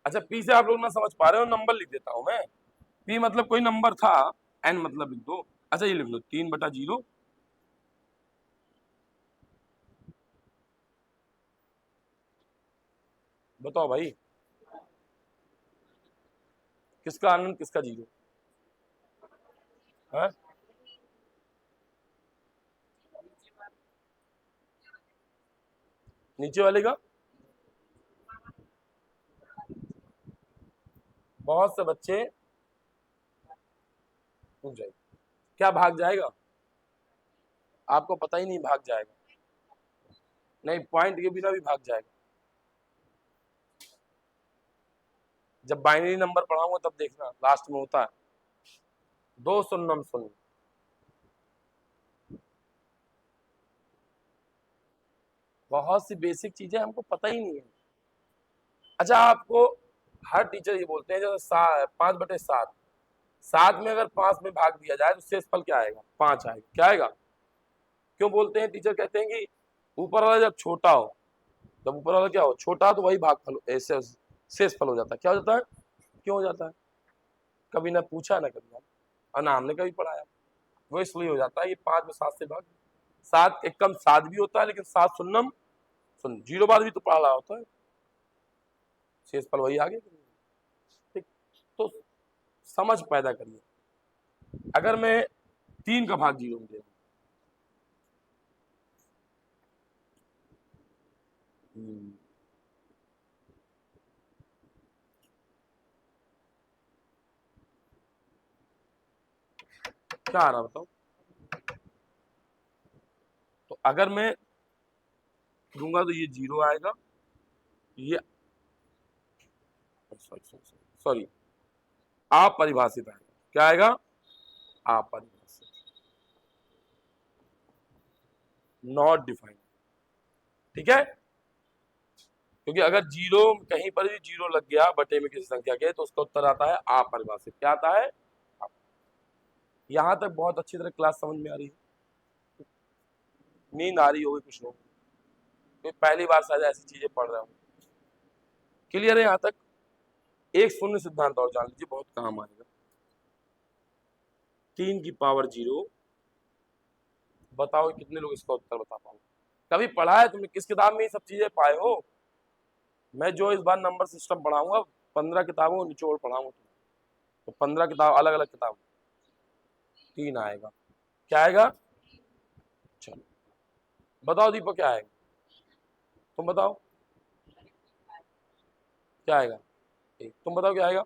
अच्छा p से आप लोग ना समझ पा रहे हो, नंबर लिख देता हूं मैं। p मतलब कोई नंबर था, n मतलब लिख दो। अच्छा ये लिख लो 3/0। बताओ भाई, किसका आनंद किसका जीरो? है नीचे वाले का? बहुत से बच्चे पूछ जाएंगे क्या भाग जाएगा? आपको पता ही नहीं भाग जाएगा। नहीं, पॉइंट के बिना भी भाग जाएगा। जब बाइनरी नंबर पढ़ाऊंगा तब देखना, लास्ट में होता है 2 शून्य शून्य। बहुत सी बेसिक चीजें हमको पता ही नहीं है। अच्छा आपको हर टीचर ये बोलते हैं जैसे 5/7, 7 में अगर 5 में भाग दिया जाए तो शेषफल क्या आएगा? 5 आएगा। क्या आएगा? क्यों बोलते हैं? टीचर कहते हैं कि ऊपर वाला जब छोटा हो, जब ऊपर वाला क्या हो छोटा, तो वही भागफल ऐसे शेषफल हो जाता है। क्या हो जाता है? क्यों हो जाता है? कभी ना पूछा ना कभी और ना हमने कभी पढ़ाया। वो इसलिए हो जाता है ये 5 में 7 से भाग, 7 एक कम 7 भी होता है, लेकिन 7 शून्यम शून्य, जीरो बाद भी तो पढ़ा रहा होता है, शेषफल वही आगे। ठीक, तो समझ पैदा करिए। अगर मैं 3 का भाग जीरो में दे क्या आ रहा बताओ? तो अगर मैं दूंगा तो ये जीरो आएगा, ये सॉरी अपरिभाषित आएगा। क्या आएगा? अपरिभाषित, नॉट डिफाइंड। ठीक है, क्योंकि अगर जीरो कहीं पर भी जीरो लग गया बटे में किसी संख्या के, तो उसका उत्तर आता है अपरिभाषित। क्या आता है? यहां तक बहुत अच्छी तरह क्लास समझ में आ रही है? नींद आ रही होगी कुछ लोग, तो पहली बार शायद ऐसी चीजें पढ़ रहे हो। क्लियर है यहां तक? एक शून्य सिद्धांत और जान लीजिए, बहुत काम आएगा। 3 की पावर 0, बताओ कितने लोग इसका उत्तर बता पाओ? कभी पढ़ा है तुमने? किस किताब में ये सब चीजें पाए हो? मैं जो इस बार नंबर सिस्टम पढ़ाऊंगा 15 किताबों को निचोड़ पढ़ाऊंगा, तो 15 किताब अलग अलग किताब, 3 आएगा। क्या आएगा? चलो बताओ दीपक क्या आएगा? तुम बताओ क्या आएगा? एक तुम बताओ क्या आएगा?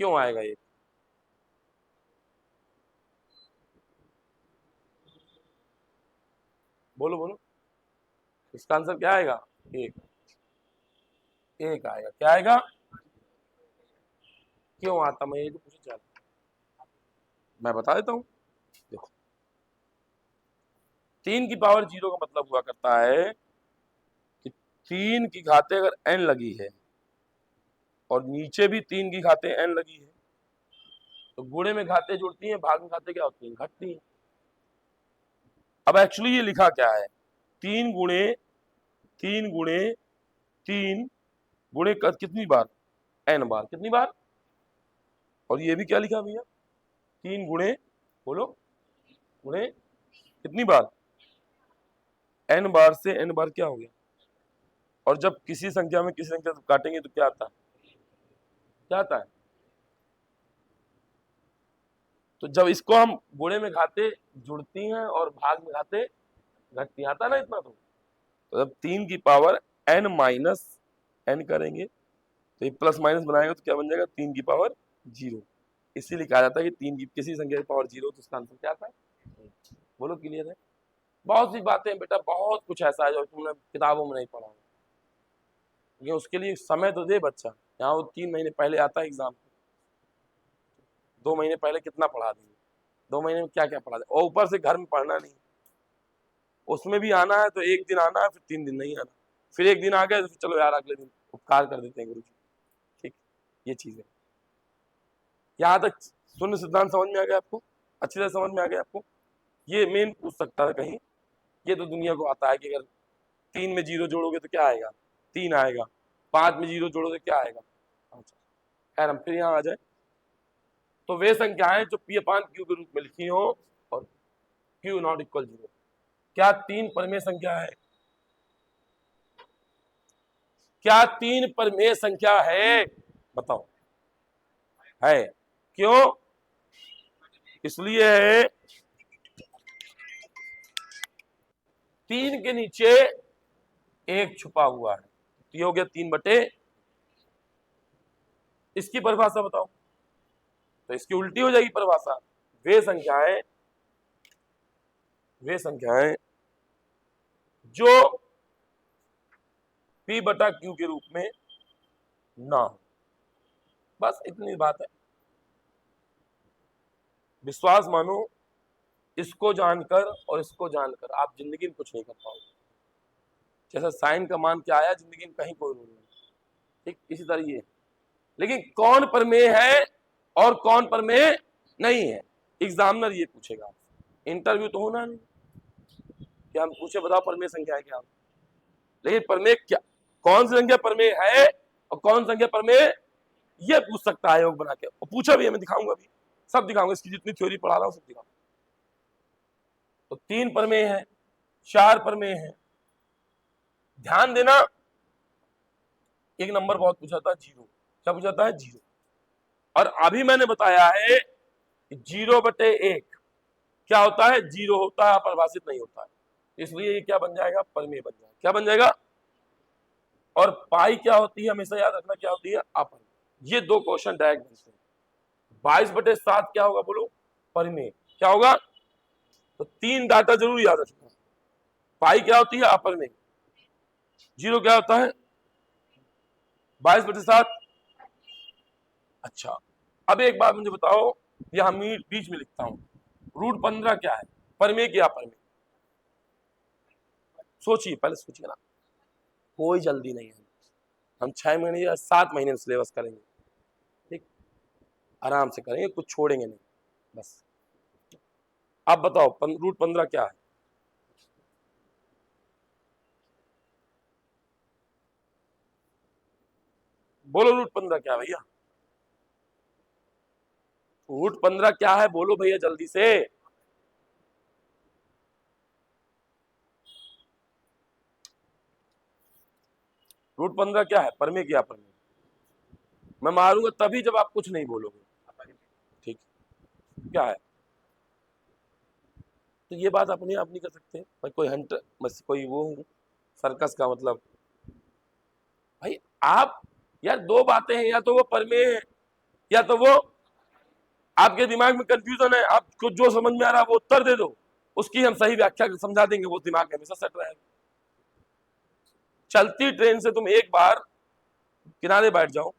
क्यों आएगा ये? बोलो बोलो, इसका आंसर क्या आएगा? एक। एक आएगा। क्या आएगा? क्यों आता? मैं ये तो पूछना चाहता हूं, मैं बता देता हूँ। देखो 3 की पावर 0 का मतलब हुआ करता है कि 3 की घाते अगर n लगी है और नीचे भी 3 की घाते n लगी है, तो गुणे में घाते जुड़ती हैं, भाग में घाते क्या होती हैं? घटती हैं। अब एक्चुअली ये लिखा क्या है? 3 गुणे 3 गुणे 3 गुणे कितनी बार? n बार। कितनी बार? और ये भी क्या लिखा भैया? 3 गुणे, बोलो, गुणे कितनी बार? n बार से n बार क्या हो गया? और जब किसी संख्या में किसी संख्या से काटेंगे तो क्या आता है? क्या आता है? तो जब इसको हम गुणे में घाते जुड़ती हैं और भाग में घाते घटती, आता ना इतना। तो जब 3 की पावर n - करेंगे तो ये प्लस माइनस बनाएगा तो क्या बन जाएगा? 3 की पावर 0। इसीलिए कहा जाता है कि 3 की किसी संख्या की पावर 0, तो इसका आंसर क्या आता है? बोलो क्लियर है? बहुत सी बातें बेटा, बहुत कुछ ऐसा है जो तुमने किताबों में नहीं पढ़ा होगा। ये उसके लिए समय तो दे बच्चा। यहाँ वो 3 महीने पहले आता है एग्जाम, 2 महीने पहले कितना पढ़ा देंगे, 2 महीने में क्या क्या पढ़ा दे, और ऊपर से घर में पढ़ना नहीं, उसमें भी आना है तो एक दिन आना है, फिर 3 दिन नहीं आना, फिर एक दिन आ गए तो चलो यार अगले दिन उपकार कर देते हैं गुरु जी। ठीक, ये चीज है। यहाँ तक शून्य सिद्धांत समझ में आ गया आपको? अच्छी तरह समझ में आ गया आपको? ये मेन पूछ सकता है कहीं, ये तो दुनिया को आता है कि अगर 3 में 0 जोड़ोगे तो क्या आएगा, 3 आएगा, 5 में 0 जोड़ोगे तो क्या आएगा। अच्छा, खैर हम फिर यहाँ आ जाए, तो वे संख्याएं जो पी अपान क्यू के रूप में लिखी हो और क्यू नॉट इक्वल 0, क्या 3 परमेय संख्या है? क्या 3 परमेय संख्या है? बताओ। है, क्यों? इसलिए है 3 के नीचे 1 छुपा हुआ है, तो ये हो गया 3/, इसकी परिभाषा बताओ, तो इसकी उल्टी हो जाएगी परिभाषा। वे संख्याएं जो P/Q के रूप में ना हो, बस इतनी बात है। विश्वास मानो, इसको जानकर और इसको जानकर आप जिंदगी में कुछ नहीं कर पाओगे। जैसा साइन का मान क्या आया, जिंदगी में कहीं कोई रूल नहीं, ठीक इसी तरह ये। लेकिन कौन प्रमेय है और कौन प्रमेय नहीं है, एग्जामिनर ये पूछेगा। इंटरव्यू तो होना नहीं कि हम पूछे बताओ प्रमेय संख्या है क्या, लेकिन प्रमेय क्या, कौन सी संख्या प्रमेय है और कौन संख्या प्रमेय, ये पूछ सकता है आयोग बना के, और पूछा भी है, मैं दिखाऊंगा भी, सब दिखाऊंगा, इसकी जितनी थ्योरी पढ़ा रहा हूं सब दिखाऊंगा। तो 3 प्रमेय है, 4 प्रमेय है। ध्यान देना, एक नंबर बहुत पूछा था 0, क्या पूछा था? 0। और अभी मैंने बताया है 0/1 क्या होता है? 0 होता है, अपरिभाषित नहीं होता है, इसलिए ये क्या बन जाएगा? प्रमेय बन जाएगा। क्या बन जाएगा? और पाई क्या होती है, हमेशा याद रखना, क्या होती है? अपरिमेय। ये 2 क्वेश्चन डायरेक्ट बनते हैं। 22/7 क्या होगा बोलो? परिमेय। क्या होगा? तो 3 डाटा जरूर याद रखना। पाई क्या होती है? अपरिमेय। 0 क्या होता है? 22/7। अच्छा, अब एक बात मुझे बताओ, यहां बीच में लिखता हूं, √15 क्या है? परिमेय की अपरिमेय? सोचिए, पहले सोचिए ना, कोई जल्दी नहीं है, हम 6 महीने या 7 महीने में सिलेबस करेंगे, ठीक, आराम से करेंगे, कुछ छोड़ेंगे नहीं, बस। आप बताओ √15 क्या है? बोलो √15 क्या है भैया? √15 क्या है बोलो भैया जल्दी से। √15 क्या है? परमेय क्या? परमेय मैं मारूंगा तभी जब आप कुछ नहीं बोलोगे, ठीक, क्या है? तो ये बात अपने आप नहीं कर सकते, मैं कोई हंटर, बस कोई वो हूं सर्कस का, मतलब भाई आप, यार 2 बातें हैं, या तो वो परमेय है या तो वो, आपके दिमाग में कंफ्यूजन है, आपको जो समझ में आ रहा है वो उत्तर दे दो, उसकी हम सही व्याख्या समझा देंगे, वो दिमाग में हमेशा सेट रहेगा। चलती ट्रेन से तुम एक बार किनारे बैठ जाओ,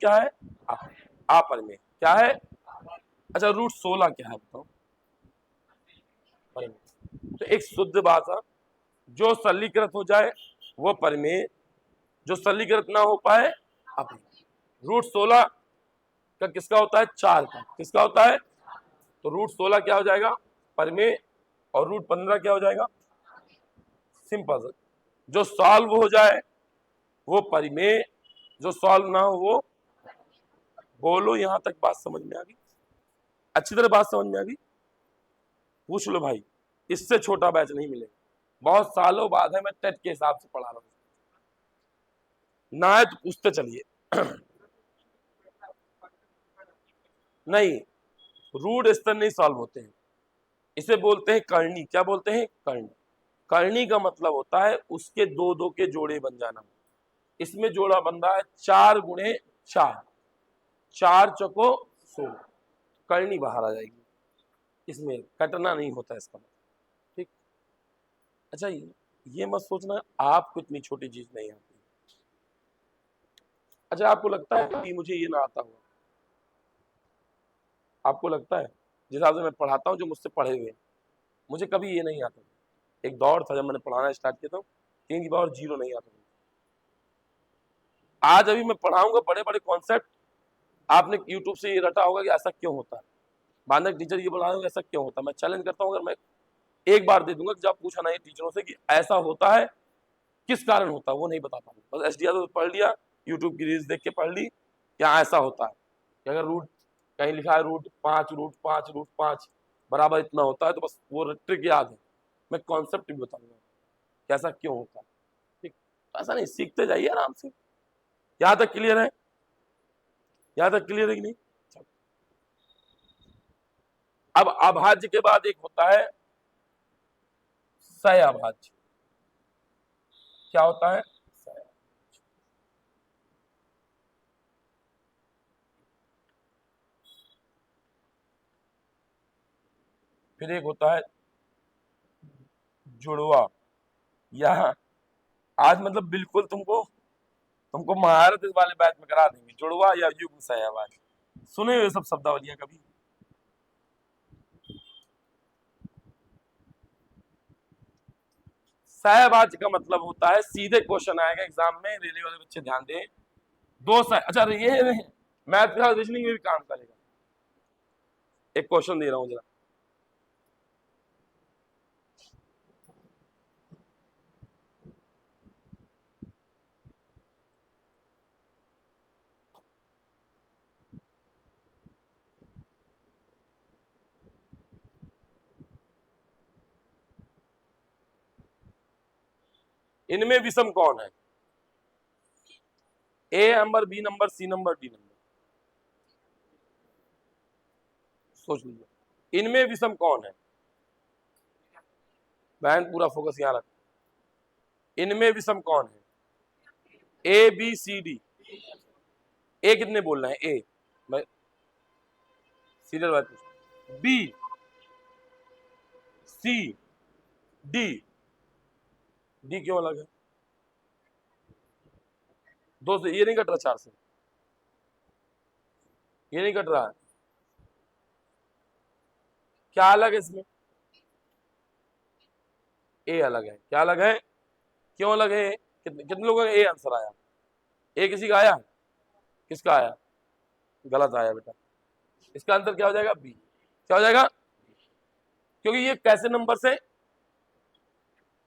क्या है? परमेय क्या है? अच्छा, √16 क्या है बताओ? परमेय। तो एक शुद्ध भाषा, जो सरलीकृत हो जाए वो परमेय, जो सरलीकृत ना हो पाए अपरिमेय। √16 का किसका होता है? 4 का। किसका होता है? तो √16 क्या हो जाएगा? परिमेय। और √15 क्या हो जाएगा? सिंपल। जो सॉल्व हो जाए वो परिमेय, जो सॉल्व ना हो वो। बोलो, यहां तक बात समझ में आ गई? अच्छी तरह बात समझ में आ गई? पूछ लो भाई, इससे छोटा बैच नहीं मिलेगा। बहुत सालों बाद है, मैं टेट के हिसाब से पढ़ा रहा हूँ। ना है तो पूछते चलिए। नहीं, रूट इस तरह नहीं सॉल्व होते हैं। इसे बोलते हैं करनी। क्या बोलते हैं? करनी। करनी का मतलब होता है उसके दो दो के जोड़े बन जाना। इसमें जोड़ा बन रहा है 4 × 4, 4 × 4 = 16। करनी बाहर आ जाएगी, इसमें कटना नहीं होता इसका मतलब। ठीक। अच्छा, ये मत सोचना आपको इतनी छोटी चीज नहीं आती। अच्छा, आपको लगता है कि मुझे ये ना आता हुआ? आपको लगता है? जिस हिसाब से मैं पढ़ाता हूँ, जो मुझसे पढ़े हुए, मुझे कभी ये नहीं आता। एक दौर था जब मैंने पढ़ाना स्टार्ट किया था, 3 की पावर 0 नहीं आता था। आज अभी मैं पढ़ाऊंगा बड़े बड़े कॉन्सेप्ट, आपने यूट्यूब से ये रटा होगा कि ऐसा क्यों होता है, बाद में टीचर ये बोला होगा ऐसा क्यों होता है। मैं चैलेंज करता हूँ, अगर मैं एक बार दे दूंगा कि जब पूछा नहीं टीचरों से कि ऐसा होता है, किस कारण होता है, वो नहीं बता पाऊंगा। बस एसडीआर तो पढ़ लिया, यूट्यूब की रील्स देख के पढ़ ली, क्या ऐसा होता है कि अगर रूट कहीं लिखा है √5 √5 √5 बराबर इतना होता है, तो बस वो ट्रिक याद है। मैं कॉन्सेप्ट भी बताऊंगा कैसा क्यों होता है। ठीक, ऐसा नहीं, सीखते जाइए आराम से। यहां तक क्लियर है? यहां तक क्लियर है कि नहीं? अब अभाज्य के बाद एक होता है सहअभाज्य। क्या होता है? फिर एक होता है जुड़वा। यह आज मतलब बिल्कुल तुमको तुमको महारत इस वाले बैच में करा देंगे। जुड़वा या युग्म सहअभाज्य, सुने हुए सब शब्दावलियां कभी? सहअभाज्य का मतलब होता है, सीधे क्वेश्चन आएगा एग्जाम में, रेलवे वाले बच्चे ध्यान दें। अच्छा ये मैथ का रीजनिंग में भी काम करेगा। एक क्वेश्चन दे रहा हूं जरा। इनमें विषम कौन है? A number, B number, C number, D number. सोच लीजिए, इनमें विषम कौन है? बहन पूरा फोकस यहाँ रख। इनमें विषम कौन है? A B C D. ए कितने बोलना है? ए मैं सीरियल वाइज पूछ। B C D. डी क्यों अलग है? दो से ये नहीं कट रहा, 4 से ये नहीं कट रहा है। क्या अलग है इसमें? ए अलग है। क्या अलग है? क्यों अलग है? कितने कितने लोगों का ए आंसर आया? ए किसी का आया? किसका आया? गलत आया बेटा। इसका आंसर क्या हो जाएगा? बी। क्या हो जाएगा? क्योंकि ये कैसे नंबर से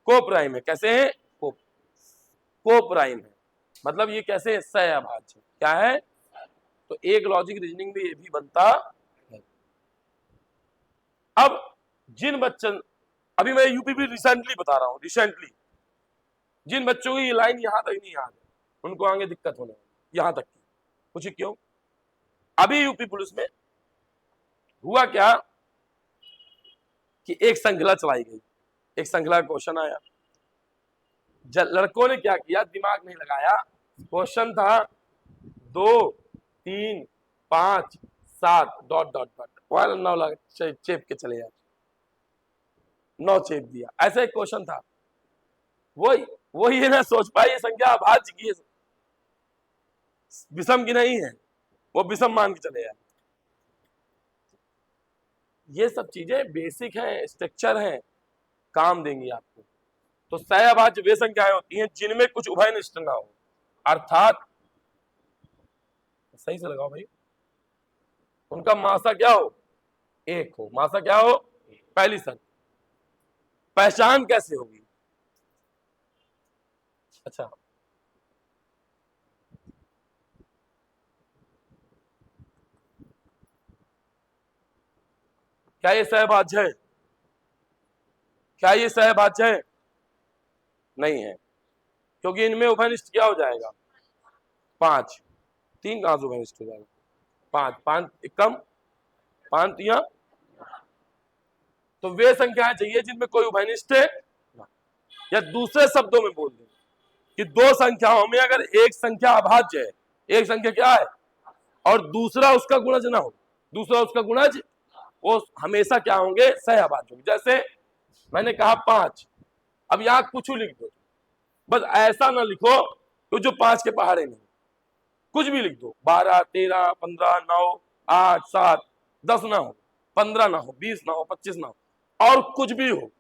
को प्राइम है। कैसे है? को प्राइम है, मतलब ये कैसे सहअभाज्य क्या है। तो एक लॉजिक रीजनिंग में ये भी बनता है। अब जिन बच्चों, अभी मैं यूपी भी रिसेंटली बता रहा हूं, रिसेंटली जिन बच्चों की ये लाइन यहां तक नहीं याद है, उनको आगे दिक्कत होने वाली यहां तक की। पूछिए क्यों? अभी यूपी पुलिस में हुआ क्या कि एक श्रृंखला चलाई गई, एक श्रृंखला का क्वेश्चन आया। लड़कों ने क्या किया, दिमाग नहीं लगाया। क्वेश्चन था 2 3 5 7 डॉट डॉट डॉट, 9 लगा चेप के चले जाते, 9 चेप दिया। ऐसा एक क्वेश्चन था। वो ये ना सोच पाए ये संख्या अभाज्य की है, विषम की नहीं है, वो विषम मान के चले जाए। ये सब चीजें बेसिक है, स्ट्रक्चर है, काम देंगी आपको। तो सहअभाज्य वे संख्याएं होती हैं जिनमें कुछ उभयनिष्ठ ना हो, अर्थात सही से लगाओ भाई, उनका मासा क्या हो? एक हो, मासा क्या हो, पहली शर्त। पहचान कैसे होगी? अच्छा, क्या ये सहभाज्य है? क्या ये सहभाज्य है? नहीं है, क्योंकि इनमें उभयनिष्ठ क्या हो जाएगा, 5। 3 कहां से उभयनिष्ठ हो जाएगा, 5। 5 कम, 5 या, तो वे संख्याएं चाहिए जिनमें कोई उभयनिष्ठ है। या दूसरे शब्दों में बोल दें कि दो संख्याओं में अगर एक संख्या अभाज्य है, एक संख्या क्या है, और दूसरा उसका गुणज ना हो, दूसरा उसका गुणज, वो हमेशा क्या होंगे, सहअभाज्य होंगे। जैसे मैंने कहा 5, अब यहां कुछ लिख दो, बस ऐसा ना लिखो तो जो 5 के पहाड़े नहीं, कुछ भी लिख दो, 12, 13, 15, 9, 8, 7, 10 ना हो, 15 ना हो, 20 ना हो, 25 ना हो, और कुछ भी हो,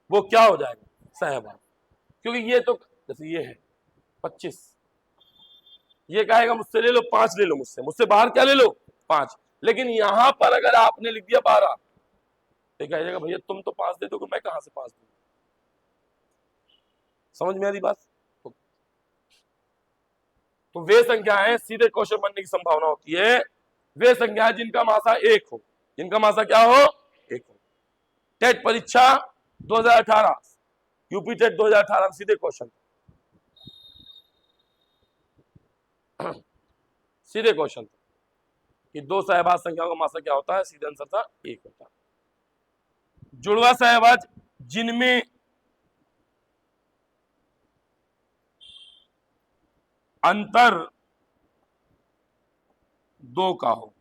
वो क्या हो जाएगा, सहभाग। क्योंकि ये तो जैसे ये है 25, ये कहेगा मुझसे ले लो 5, ले लो मुझसे, मुझसे बाहर क्या ले लो 5, लेकिन यहां पर अगर आपने लिख दिया 12, तो कहेगा भैया तुम तो 5 दे दो, मैं कहां से 5 दूं। समझ में आ रही बात? तो वे संख्याएं सीधे क्वेश्चन बनने की संभावना होती है, वे संख्याएं जिनका मासा 1 हो, जिनका मासा क्या हो, 1 हो। टेट परीक्षा 2018, यूपी टेट 2018 में सीधे क्वेश्चन, सीधे क्वेश्चन कि दो सहभाज संख्याओं का मासा क्या होता है, सीधे आंसर था 1 होता है। जुड़वा सहभाज जिनमें अंतर 2 का हो,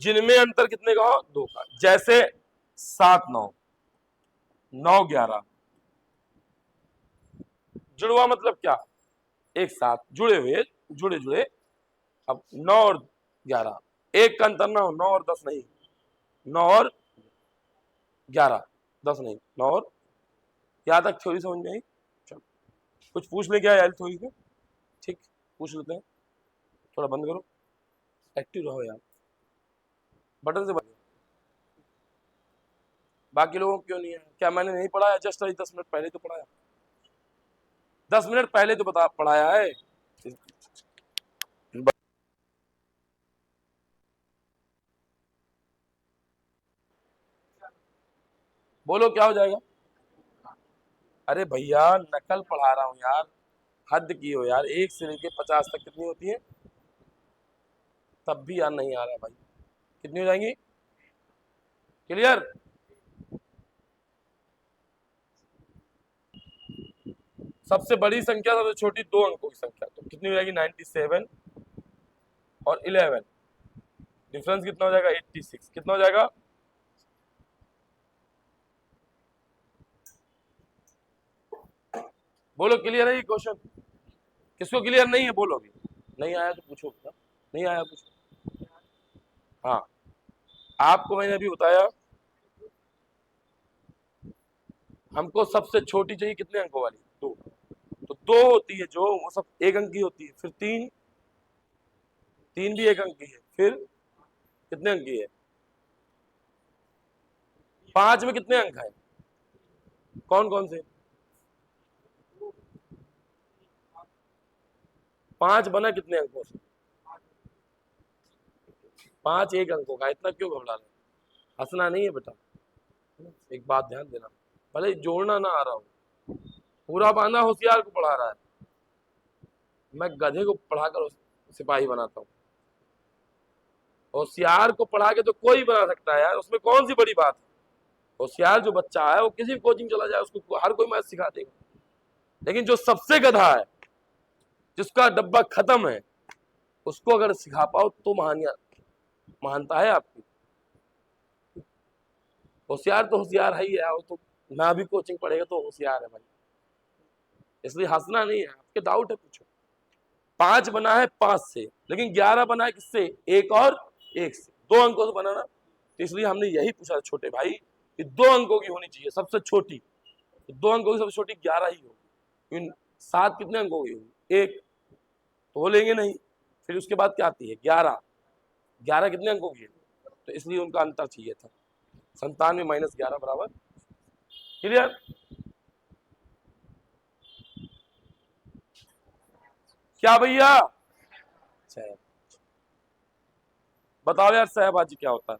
जिनमें अंतर कितने का हो, 2 का, जैसे 7, 9, 9, 11। जुड़वा मतलब क्या, एक साथ जुड़े हुए, जुड़े जुड़े। अब 9 और 11, एक का अंतर ना हो, 9 और 10 नहीं, 9 और 11, 10 नहीं, 9 और, यहां तक थ्योरी समझ में आई? चलो कुछ पूछ ले क्या यार थ्योरी से, ठीक, पूछ लेते हैं। थोड़ा बंद करो, एक्टिव रहो यार, बटन से बंद। बाकी लोगों को क्यों नहीं है, क्या मैंने नहीं पढ़ाया, जस्ट अभी 10 मिनट पहले तो पढ़ाया, 10 मिनट पहले तो बता पढ़ाया है। बोलो क्या हो जाएगा? अरे भैया नकल पढ़ा रहा हूं यार, हद की हो यार, 1 से लेके 50 तक कितनी होती है, तब भी यार नहीं आ रहा भाई, कितनी हो जाएंगी, क्लियर? सबसे बड़ी संख्या सबसे छोटी 2 अंकों की संख्या, तो कितनी हो जाएगी, 97 और 11, डिफरेंस कितना हो जाएगा, 86, कितना हो जाएगा, बोलो क्लियर है ये क्वेश्चन? किसको क्लियर नहीं है बोलो, अभी नहीं आया तो पूछो, नहीं आया पूछो। हाँ, आपको मैंने अभी बताया, हमको सबसे छोटी चाहिए कितने अंकों वाली, 2, तो 2 होती है जो, वो सब 1 अंक की होती है, फिर 3, 3 भी 1 अंक की है, फिर कितने अंक की है, 5 में कितने अंक है, कौन कौन से, 5 बना कितने अंकों से, 5 1 अंकों का, इतना क्यों घबरा रहे, हंसना नहीं है बेटा, एक बात ध्यान देना, भले जोड़ना ना आ रहा हो, पूरा बांधा होशियार को पढ़ा रहा है, मैं गधे को पढ़ाकर सिपाही बनाता हूँ, होशियार को पढ़ा के तो कोई बना सकता है यार, उसमें कौन सी बड़ी बात है, होशियार जो बच्चा है वो किसी भी कोचिंग चला जाए, उसको हर कोई मैथ सिखा देगा, लेकिन जो सबसे गधा है, जिसका डब्बा खत्म है, उसको अगर सिखा पाओ तो महानता है आपकी। होशियार तो होशियार है ही है, वो तो ना भी कोचिंग पढ़ेगा तो होशियार है भाई, इसलिए हंसना नहीं है, आपके डाउट है पूछो। 5 बना है 5 से, लेकिन 11 बना है किससे, 1 और 1 से, 2 अंकों से बनाना, तो इसलिए हमने यही पूछा छोटे भाई कि 2 अंकों की होनी चाहिए सबसे छोटी, तो 2 अंकों की सबसे छोटी 11 ही होगी, 7 कितने अंकों की होगी, 1, तो वो लेंगे नहीं, फिर उसके बाद क्या आती है 11, 11 कितने अंकों की है, तो इसलिए उनका अंतर चाहिए था। 97 माइनस 11 बराबर, क्लियर। क्या भैया, बताओ यार सहभाज्य क्या होता है,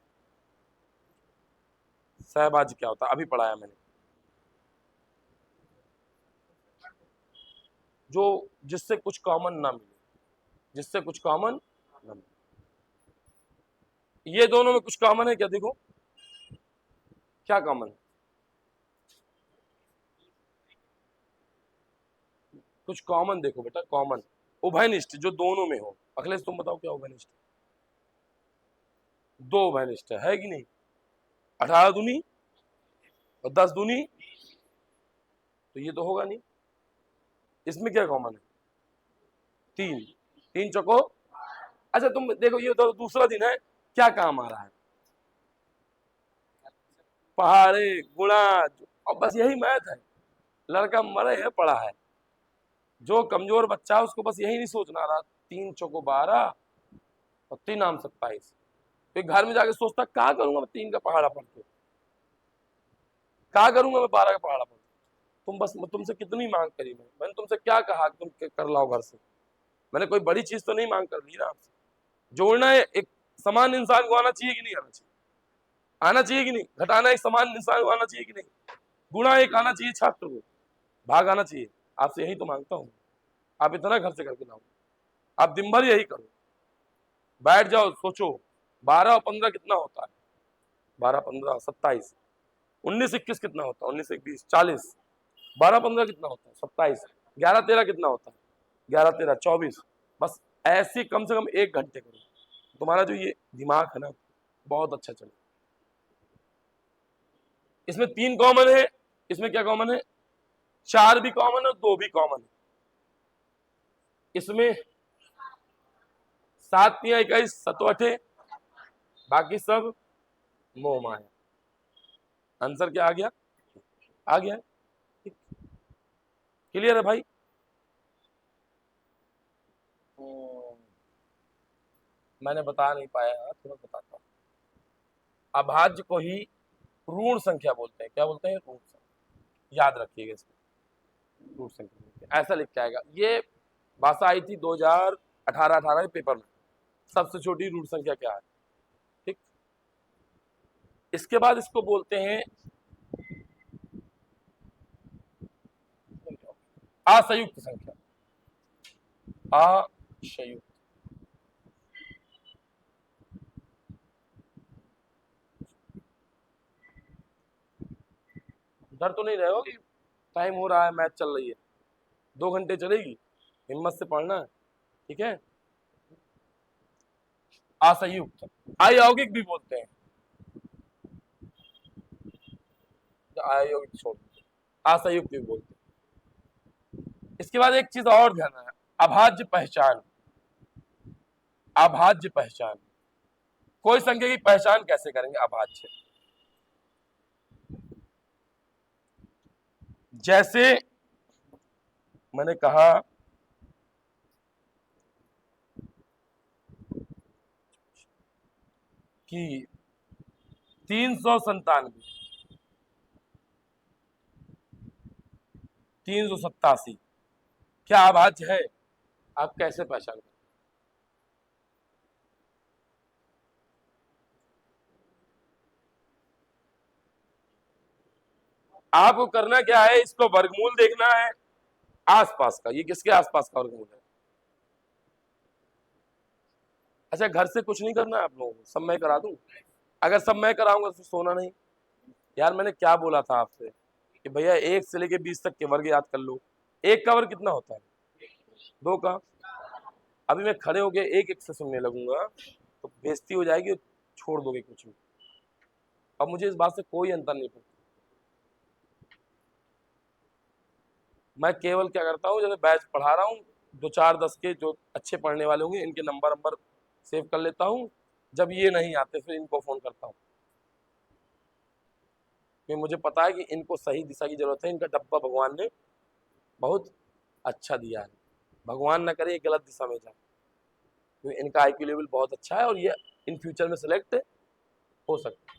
सहभाज्य क्या होता है, अभी पढ़ाया मैंने। जो जिससे कुछ कॉमन ना मिले, जिससे कुछ कॉमन ना मिले। ये दोनों में कुछ कॉमन है क्या, देखो क्या कॉमन है, कुछ कॉमन देखो बेटा, कॉमन उभयनिष्ठ जो दोनों में हो। अखिलेश तुम बताओ क्या उभयनिष्ठ, दो उभयनिष्ठ है कि नहीं, 18 दूनी और 10 दूनी, तो ये तो होगा नहीं। इसमें क्या कॉमन है, 3, 3 चौको। अच्छा तुम देखो, ये तो दूसरा दिन है, क्या काम आ रहा है, पहाड़े गुणा, और बस यही मैथ है। लड़का मरे है पढ़ा है, जो कमजोर बच्चा है उसको बस यही नहीं सोचना रहा, 3 चौको 12 और 3 आम 27। फिर घर में जाके सोचता क्या करूंगा मैं 3 का पहाड़ा पढ़ के, क्या करूंगा मैं 12 का पहाड़ा पढ़ के। तुम बस तुमसे कितनी मांग करी, मैंने तुमसे क्या कहा तुम कर लाओ घर से, मैंने कोई बड़ी चीज तो नहीं मांग कर ली ना आपसे। जोड़ना है एक समान इंसान को आना चाहिए कि नहीं आना चाहिए, आना चाहिए कि नहीं, घटाना एक समान इंसान को आना चाहिए कि नहीं, गुणा एक आना चाहिए छात्र को, भाग आना चाहिए। आपसे यही तो मांगता हूँ, आप इतना घर से करके लाओ, आप दिन भर यही करो, बैठ जाओ सोचो 12 और 15 कितना होता है, 12 15 27, 19 21 कितना होता है, 19 21 40, 12 15 कितना होता है 27, 11 13 कितना होता है, 11 13 24। बस ऐसे कम से कम 1 घंटे करो, तुम्हारा जो ये दिमाग है ना बहुत अच्छा चले। इसमें 3 कॉमन है, इसमें क्या कॉमन है, 4 भी कॉमन है, 2 भी कॉमन है। इसमें 7 3 21 7 बाकी सब मोह माया। आंसर क्या आ गया, आ गया, क्लियर है भाई। मैंने बता नहीं पाया, थोड़ा बताता हूँ। अभाज्य को ही ऋण संख्या बोलते हैं, क्या बोलते हैं, ऋण संख्या, याद रखिएगा इसको, ऋण संख्या ऐसा लिख के आएगा। ये भाषा आई थी 2018 के पेपर में, सबसे छोटी ऋण संख्या क्या है, ठीक। इसके बाद इसको बोलते हैं असंयुक्त संख्या, असंयुक्त। डर तो नहीं रहे हो कि टाइम हो रहा है, मैच चल रही है, 2 घंटे चलेगी, हिम्मत से पढ़ना है, ठीक है। असंयुक्त, अयौगिक भी बोलते हैं, अयौगिक छोड़, असंयुक्त भी बोलते हैं। इसके बाद एक चीज और ध्यान है, अभाज्य पहचान, अभाज्य पहचान, कोई संख्या की पहचान कैसे करेंगे अभाज्य, जैसे मैंने कहा कि 397, 387 क्या अभाज्य है, आप कैसे पहचान करें, आपको करना क्या है, इसको वर्गमूल देखना है आसपास का, ये किसके आसपास का वर्गमूल है। अच्छा घर से कुछ नहीं करना है आप लोगों को, सब मैं करा दूं, अगर सब मैं कराऊंगा तो सोना नहीं। यार मैंने क्या बोला था आपसे कि भैया 1 से लेके 20 तक के वर्ग याद कर लो, 1 का वर्ग कितना होता है, 2 का। अभी मैं खड़े होके एक एक से सुनने लगूंगा तो बेइज्जती हो जाएगी, छोड़ दोगे कुछ भी। अब मुझे इस बात से कोई अंतर नहीं पड़ता, मैं केवल क्या करता हूँ, जैसे बैच पढ़ा रहा हूँ, 2 4 10 के जो अच्छे पढ़ने वाले होंगे इनके नंबर सेव कर लेता हूँ, जब ये नहीं आते फिर इनको फोन करता हूँ, क्योंकि मुझे पता है कि इनको सही दिशा की जरूरत है, इनका डब्बा भगवान ने बहुत अच्छा दिया है, भगवान ना करे ये गलत दिशा में जाए। क्योंकि इनका IQ लेवल बहुत अच्छा है और ये इन फ्यूचर में सिलेक्ट हो सकते हैं।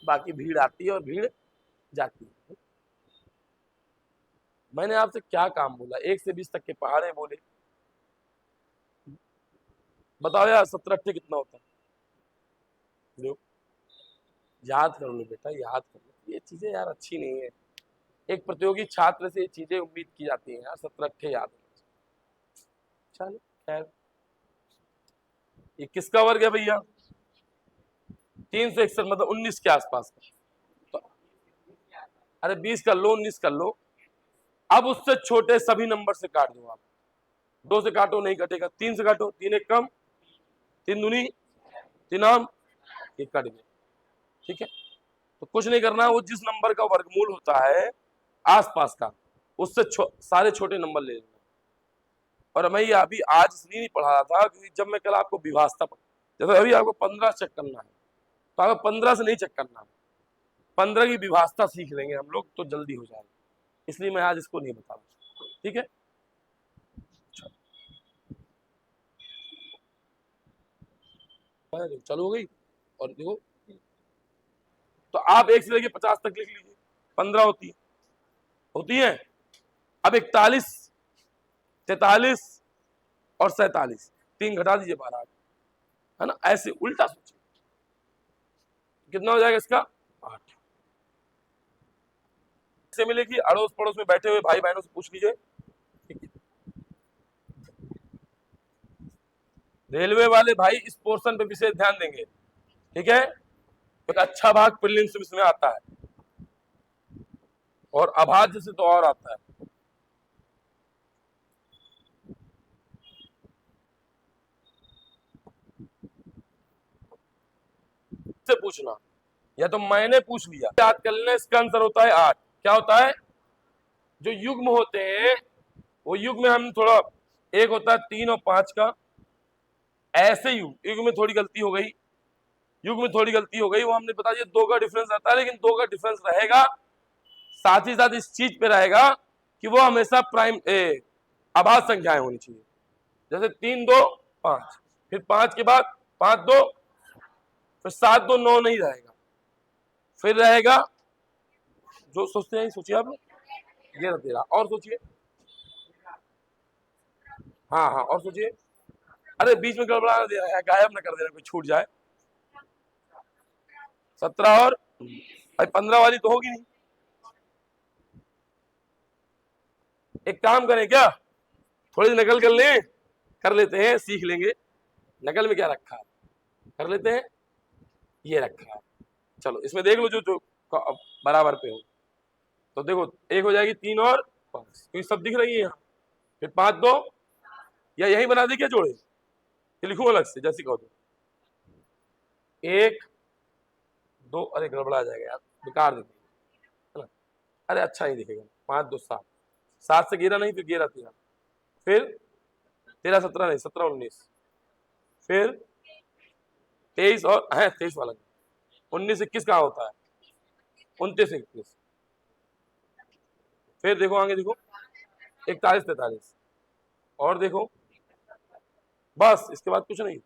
बाकी भीड़ आती है और भीड़ जाती है। मैंने आपसे क्या काम बोला? 1 से 20 तक के पहाड़े बोले। बताओ यार 17 अट्ठे कितना होता है? लो, याद कर लो बेटा, याद कर लो। ये चीजें यार अच्छी नहीं है। एक प्रतियोगी छात्र से ये चीजें उम्मीद की जाती है यार, 17 अट्ठे याद है। चलो खैर, ये किसका वर्ग है भैया? 361, मतलब 19 के आसपास का। तो अरे 20 कर लो, 19 कर लो। अब उससे छोटे सभी नंबर से काट दो आप। 2 से काटो, नहीं कटेगा। 3 से काटो, 3 एक कम, 3 दूनी, 3 आम, ये कट गए। ठीक है, तो कुछ नहीं करना, वो जिस नंबर का वर्गमूल होता है आसपास का, उससे सारे छोटे नंबर ले लेना। और मैं ये अभी आज इसलिए नहीं पढ़ा रहा था क्योंकि जब मैं कल आपको विभाजता जैसे अभी आपको 15 चेक करना है, तो आपको 15 से नहीं चेक करना है, 15 की विभाजता सीख लेंगे हम लोग तो जल्दी हो जाएगा। इसलिए मैं आज इसको नहीं बता रहा। ठीक है, चलो हो गई। और देखो, तो आप 1 से लेके 50 तक लिख लीजिए। 15 होती है। अब 41, 43 और 47, 3 घटा दीजिए 12, है ना? ऐसे उल्टा सोचिए, कितना हो जाएगा इसका? 8 से मिलेगी। अड़ोस पड़ोस में बैठे हुए भाई बहनों से पूछ लीजिए। रेलवे वाले भाई इस पोर्शन पे विशेष ध्यान देंगे। ठीक है, एक अच्छा भाग प्रीलिम्स में आता है और अभाज्य से तो और आता है। से पूछना या तो मैंने पूछ लिया, याद कर लेना। इसका आंसर होता है 8। क्या होता है? जो युग्म होते हैं वो युग्म में हम थोड़ा, एक होता है 3 और 5 का, ऐसे युग्म में थोड़ी गलती हो गई, युग्म में थोड़ी गलती हो गई, वो हमने बता दिया। 2 का डिफरेंस रहता है, लेकिन 2 का डिफरेंस रहेगा, साथ ही साथ इस चीज पे रहेगा कि वो हमेशा प्राइम अभाज्य संख्याएं होनी चाहिए। जैसे 3 2 5, फिर 5 के बाद 5 2, फिर 7 2 9 नहीं रहेगा, फिर रहेगा जो सोचते हैं सोचिए आप, 11 13। और सोचिए, हाँ हाँ, और सोचिए। अरे बीच में गड़बड़ा ना दे रहा है, गायब ना कर देना, कोई छूट जाए। 17 और भाई 15 वाली तो होगी नहीं। एक काम करें क्या, थोड़ी सी नकल कर लें, कर लेते हैं, सीख लेंगे। नकल में क्या रखा है, कर लेते हैं। ये रखा है, चलो इसमें देख लो जो जो बराबर पे हो। तो देखो, एक हो जाएगी 3 और 5, क्योंकि सब दिख रही है यहाँ। फिर 5 2, या यही बना दी क्या जोड़े? ये लिखूं अलग से, जैसे कहो तो 1 2, अरे गड़बड़ा जाएगा यार, बेकार दिखेगा, है ना? अरे अच्छा नहीं दिखेगा। 5 2 7, 7 से 11 नहीं, फिर 11 13, फिर 13 17 नहीं, 17 19, फिर 23 और है 23 वाला, 19 21 कहाँ होता है? 29 21, फिर देखो आगे, देखो 41 43, और देखो, बस इसके बाद कुछ नहीं।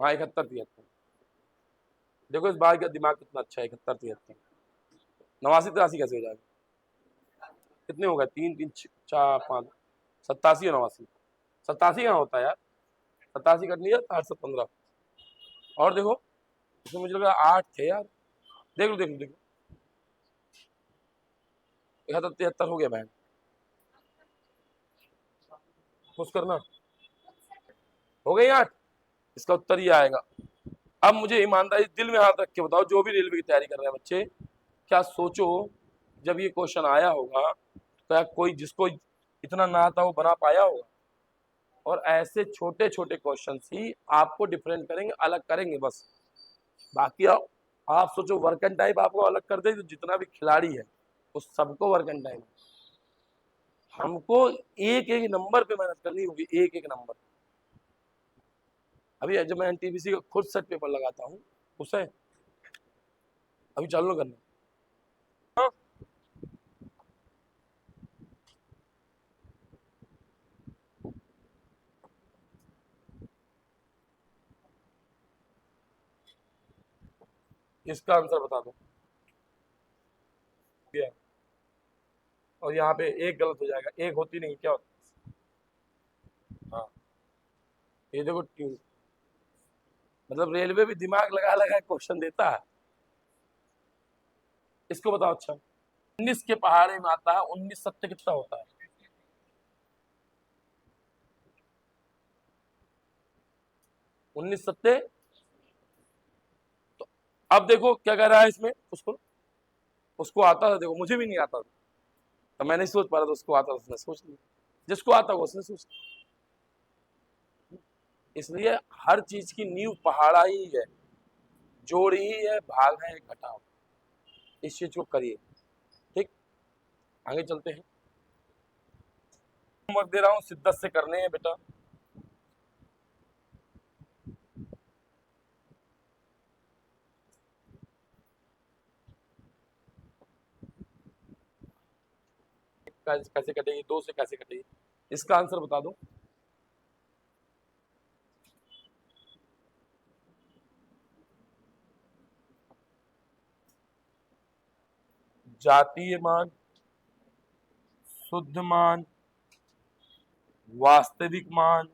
हाँ 71 73, देखो इस बार का दिमाग कितना अच्छा है। 71 73, 89 83 कैसे हो जाएगा? कितने हो गए? 3 3 4 5, 87 और 89। 87 कहाँ होता है यार? 87 कट लिया, 815। और देखो, इसमें मुझे लगा 8 थे यार। देख लो देख लो देख लो, 71 73 हो गया बहन, खुश करना। हो गई 8, इसका उत्तर ही आएगा। अब मुझे ईमानदारी दिल में हाथ रख के बताओ, जो भी रेलवे की तैयारी कर रहे हैं बच्चे, क्या सोचो जब ये क्वेश्चन आया होगा, तो क्या कोई जिसको इतना ना आता वो बना पाया होगा? और ऐसे छोटे छोटे क्वेश्चन ही आपको डिफरेंट करेंगे, अलग करेंगे बस। बाकी आप सोचो वर्क एंड टाइप आपको अलग कर दे, तो जितना भी खिलाड़ी है उस सबको वर्क एंड टाइप, हमको एक एक नंबर पे मेहनत करनी होगी, एक एक नंबर। अभी जब मैं एनटीपीसी का खुद सेट पेपर लगाता हूँ, उसे अभी चालू करना। हाँ? इसका आंसर बता दो। और यहाँ पे एक गलत हो जाएगा, एक होती नहीं, क्या होता? हाँ, ये देखो ट्यूब, मतलब रेलवे भी दिमाग लगा लगा क्वेश्चन देता है। इसको बताओ। अच्छा, 19 के पहाड़े में आता है, 19 सत्य कितना होता है? 19 सत्य। तो अब देखो क्या कह रहा है इसमें, उसको उसको आता था, देखो मुझे भी नहीं आता था, तो मैं नहीं सोच पा रहा था, उसको आता था, उसने सोच लिया, जिसको आता हो उसने सोच लिया। इसलिए हर चीज की नींव पहाड़ा ही है, जोड़ ही है, भाग है, घटाव। इस चीज को करिए। ठीक, आगे चलते हैं। होमवर्क दे रहा हूँ, शिद्दत से करने हैं बेटा। कैसे कटेगी, 2 से कैसे कटेगी, इसका आंसर बता दो। जातीय मान, शुद्ध मान, वास्तविक मान,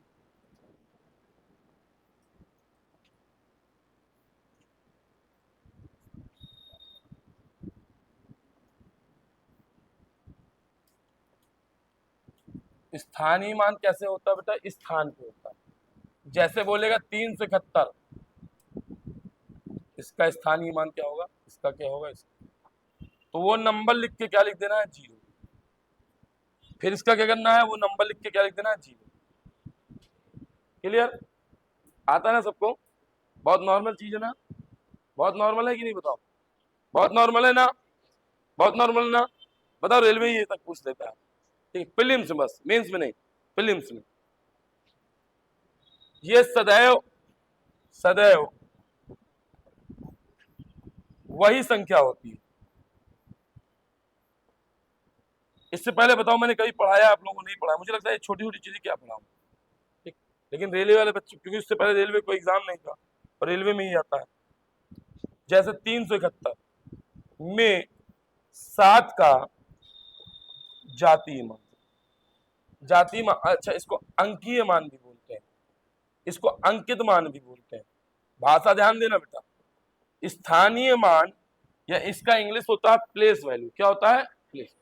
स्थानीय मान कैसे होता है बेटा? स्थान पे होता है। जैसे बोलेगा 371, इसका स्थानीय मान क्या होगा, इसका क्या होगा, इसका, तो वो नंबर लिख के क्या लिख देना है, 0। फिर इसका क्या करना है, वो नंबर लिख के क्या लिख देना है, 0। क्लियर? आता है ना सबको? बहुत नॉर्मल चीज है ना? बहुत नॉर्मल है कि नहीं, बताओ? बहुत नॉर्मल है ना? बहुत नॉर्मल है ना? बताओ, रेलवे ये तक पूछ लेता है। ठीक, प्रीलिम्स में बस, मेंस में नहीं, प्रीलिम्स में। ये सदैव सदैव वही संख्या होती है। इससे पहले बताओ मैंने कभी पढ़ाया, आप लोगों को नहीं पढ़ाया, मुझे लगता है छोटी छोटी चीजें क्या पढ़ाऊं। ठीक, लेकिन रेलवे वाले बच्चे, क्योंकि उससे पहले रेलवे कोई एग्जाम नहीं था और रेलवे में ही आता है। जैसे 371 में 7 का जातीय मान, जातीय मान, अच्छा इसको अंकीय मान भी बोलते हैं, इसको अंकित मान भी बोलते हैं। भाषा ध्यान देना बेटा। स्थानीय मान या इसका इंग्लिश होता है प्लेस वैल्यू, क्या होता है, प्लेस।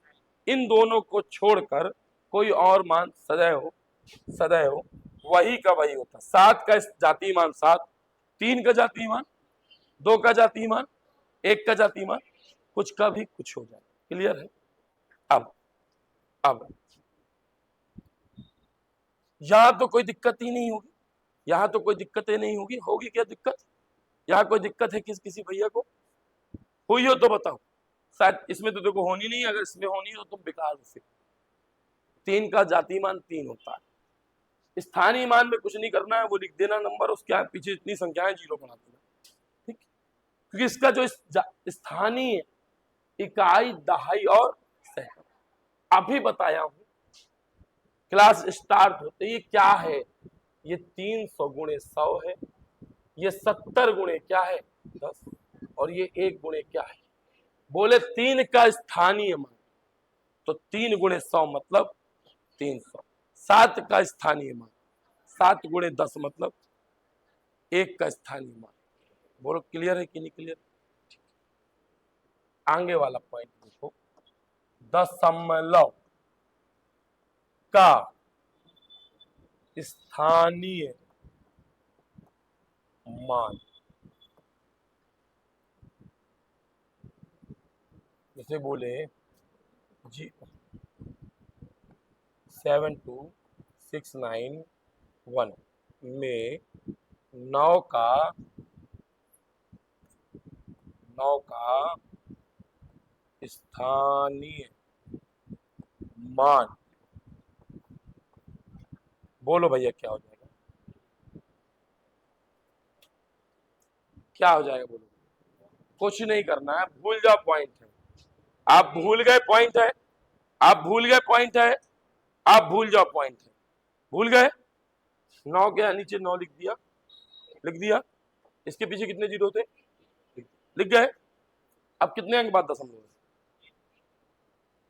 इन दोनों को छोड़कर कोई और मान सदैव सदैव वही का वही होता है। 7 का जातीय मान 7, 3 का जातीय मान, 2 का जातीय मान, 1 का जातीय मान, कुछ का भी कुछ हो जाए। क्लियर है? अब यहां तो कोई दिक्कत ही नहीं होगी, यहां तो कोई दिक्कत ही नहीं होगी। होगी क्या दिक्कत? यहाँ कोई दिक्कत है किसी भैया को? हुई हो तो बताओ। शायद इसमें तो देखो होनी नहीं, अगर इसमें होनी हो तो बेकार से। 3 का जातीय मान 3 होता है। स्थानीय मान में कुछ नहीं करना है, वो लिख देना नंबर, उसके पीछे इतनी संख्याएं 0 बना देना। ठीक, क्योंकि इसका जो स्थानीय इकाई, दहाई और सैकड़ों अभी बताया हूं, क्लास स्टार्ट होते ये क्या है, ये 300 गुणे 100 है, ये 70 गुणे क्या है, 10, और ये 1 गुणे क्या है, बोले 3 का स्थानीय मान, तो 3 गुणे 100 मतलब 300। 7 का स्थानीय मान, 7 गुणे 10 मतलब 1 का स्थानीय मान। बोलो क्लियर है कि नहीं क्लियर? आगे वाला पॉइंट देखो, दशमलव का स्थानीय मान, जैसे बोले जी 72691 में 9 का स्थानीय मान, बोलो भैया क्या हो जाएगा, क्या हो जाएगा बोलो? कुछ नहीं करना है, भूल जाओ पॉइंट है, आप भूल गए पॉइंट है, आप भूल गए पॉइंट है, आप भूल जाओ पॉइंट है, भूल गए। 9 के नीचे 9 लिख दिया, लिख दिया, इसके पीछे कितने जीरो थे, लिख गए? अब कितने अंक बाद दशमलव है?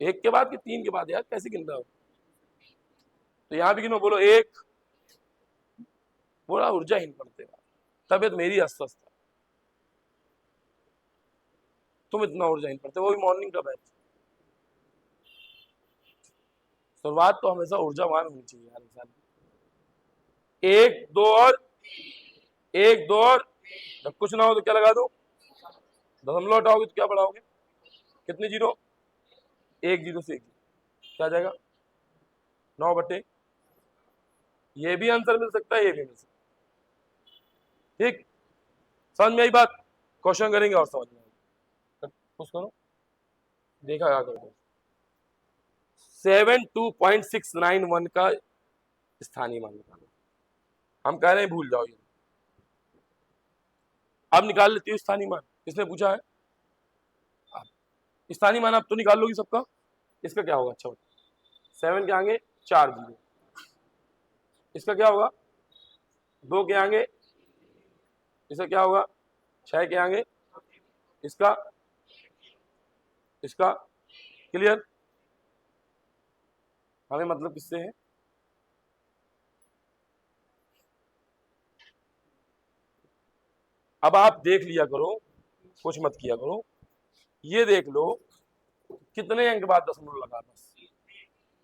एक के बाद कि तीन के बाद? यार कैसे गिन रहे हो? तो यहां भी गिनो, बोलो एक। बोला ऊर्जाहीन पढ़ते हो, तबियत मेरी अस्वस्थ है, तुम इतना ऊर्जाहीन पढ़ते हो, वो भी मॉर्निंग का बैच। शुरुआत तो हमेशा ऊर्जावान होनी चाहिए यार इंसान की। एक दो और, एक दो और, जब कुछ ना हो तो क्या लगा दो? दशमलव हटाओगे तो क्या बढ़ाओगे? कितने जीरो? एक जीरो से एक जीरो, क्या आ जाएगा? 9/। ये भी आंसर मिल सकता है, ये भी मिल सकता है। ठीक, समझ में आई बात? क्वेश्चन करेंगे और समझ में आएगी। कुछ करो, देखा क्या करो। 72.691 का स्थानीय मान निकालो। हम कह रहे हैं भूल जाओ ये। अब निकाल लेती हो स्थानीय मान, किसने पूछा है? स्थानीय मान आप तो निकाल लोगी सबका। इसका क्या होगा? अच्छा, 7 के आगे 4 जीरो। इसका क्या होगा? 2 के आगे, इसका क्या होगा? 6 के आगे, इसका, इसका। क्लियर? हमें मतलब किससे है? अब आप देख लिया करो, कुछ मत किया करो, ये देख लो कितने अंक बाद दशमलव लगा,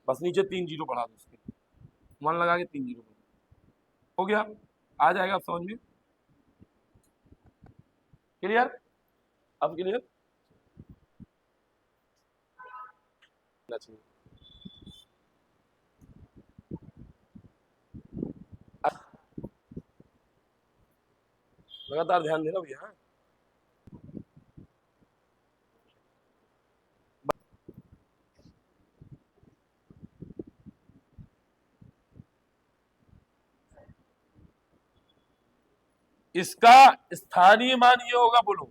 बस नीचे 3 जीरो बढ़ा दो, उसके मन लगा के 3 जीरो हो गया, आ जाएगा आप समझ में। क्लियर? अब क्लियर चाहिए। लगातार ध्यान देना भैया। इसका स्थानीय मान ये होगा, बोलो।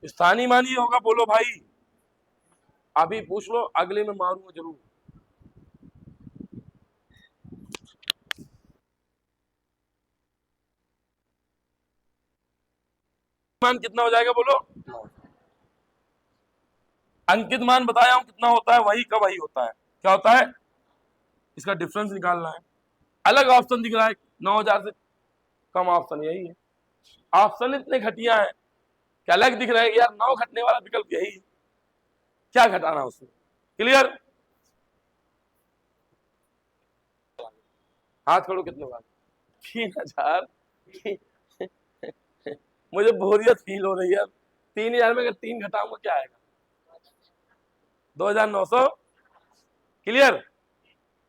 स्थानीय मान ये होगा, बोलो भाई। अभी पूछ लो, अगले में मारूंगा जरूर। मान कितना हो जाएगा, बोलो। अंकित मान बताया हूं कितना होता है, वही का वही होता है। क्या होता है? इसका डिफरेंस निकालना है। अलग ऑप्शन दिख रहा है 9,000 से कम, ऑप्शन यही है। ऑप्शन इतने घटिया है कि अलग दिख रहा है यार, 9 घटने वाला विकल्प यही है, क्या घटाना उसमें? क्लियर? हाथ खड़ो, कितने बार? 3,000। मुझे बोरियत फील हो रही है। 3,000 में अगर 3 घटाऊंगा क्या आएगा? 2,900। क्लियर?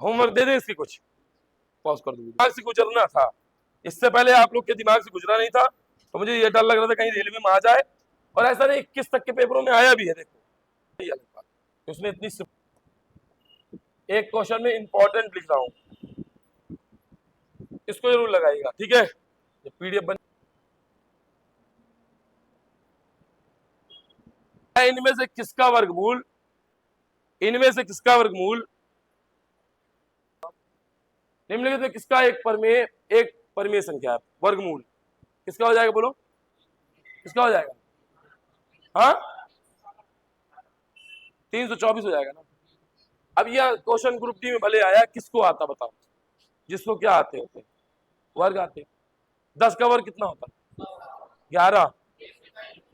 होमवर्क दे दे इसकी कुछ, पॉज कर दूंगी। दिमाग से गुजरना था, इससे पहले आप लोग के दिमाग से गुजरा नहीं था, तो मुझे ये डर लग रहा था कहीं रेलवे में आ जाए। और ऐसा नहीं, 21 तक के पेपरों में आया भी है, देखो अलग बात। उसने इतनी एक क्वेश्चन में इंपॉर्टेंट लिख रहा हूं, इसको जरूर लगाइएगा, ठीक है? ये पीडीएफ बन, इनमें से किसका वर्गमूल, इनमें से किसका वर्गमूल निम्नलिखित में किसका एक परमेय संख्या है, वर्गमूल किसका हो जाएगा, बोलो किसका हो जाएगा? हाँ, 324 हो जाएगा ना। अब यह क्वेश्चन ग्रुप डी में भले आया, किसको आता बताओ? जिसको क्या आते होते? वर्ग आते। 10 का वर्ग कितना होता है? 11,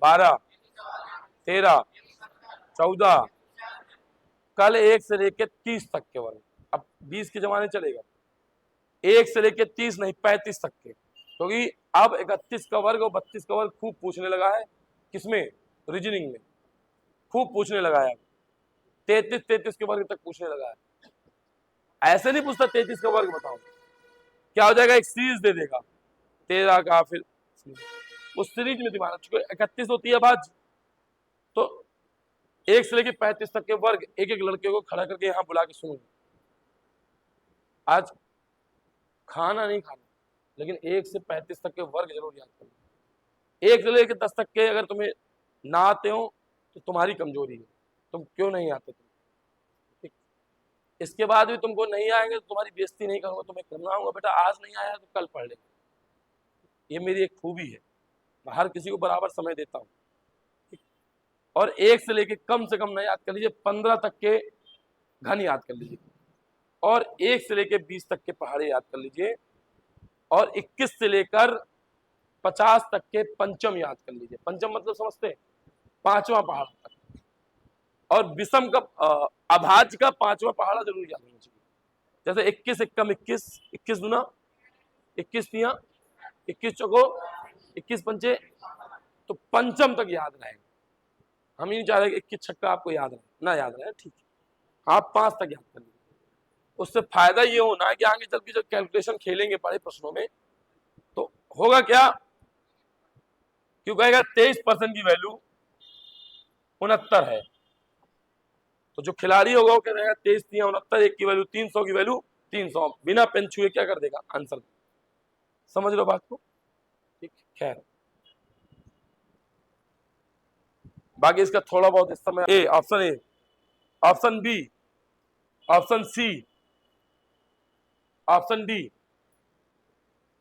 12, 13, 14, कल 1 से लेकर 30 तक के वर्ग। अब 20 के जमाने चलेगा, 1 से लेकर 30 नहीं, 35 तक के, क्योंकि अब 31 का वर्ग और 32 का वर्ग खूब पूछने लगा है। किसमें? रीजनिंग में खूब पूछने लगा है। 33 के वर्ग तक पूछने लगा है। ऐसे नहीं पूछता 33 का वर्ग बताओ, क्या हो जाएगा? एक सीरीज दे देगा 13 का, फिर उस सीरीज में दिमाग, 31 होती है बात, तो 1 से लेकर 35 तक के वर्ग एक एक लड़के को खड़ा करके यहां बुला के सुनो, आज खाना नहीं खाना, लेकिन 1 से 35 तक के वर्ग जरूर याद करना। 1 से लेकर 10 तक के अगर तुम्हें ना आते हो तो तुम्हारी कमजोरी है, तुम क्यों नहीं आते तुम, ठीक। इसके बाद भी तुमको नहीं आएंगे तो तुम्हारी बेइज्जती नहीं करूंगा, तुम्हें करना होगा बेटा, आज नहीं आया तो कल पढ़ लेंगे। ये मेरी एक खूबी है, मैं हर किसी को बराबर समय देता हूँ। और 1 से लेके कम से कम ना याद कर लीजिए 15 तक के घन याद कर लीजिए, और 1 से लेके 20 तक के पहाड़े याद कर लीजिए, और 21 से लेकर 50 तक के पंचम याद कर लीजिए। पंचम मतलब समझते हैं, 5वां पहाड़ तक। और विषम का अभाज्य का 5वां पहाड़ा जरूर याद होना चाहिए। जैसे 21 एकम 21, 21 दुना 21 तिया 21 चौको 21 पंचे, तो पंचम तक याद रहेगा। हम ही नहीं चाह रहे कि 21 छक्का आपको याद रहे, ना याद रहे, ठीक है, आप 5 तक याद कर लीजिए। उससे फायदा ये होना है कि आगे चल के जब कैलकुलेशन खेलेंगे बड़े प्रश्नों में तो होगा क्या, क्यों कहेगा 23% की वैल्यू 69 है, तो जो खिलाड़ी होगा वो क्या रहेगा 23 तिया 69, 1 की वैल्यू 300 की वैल्यू 300, बिना पेन छुए क्या कर देगा आंसर। समझ लो बात को, ठीक। खैर बाकी इसका थोड़ा बहुत इस समय A, option B, option C, option D.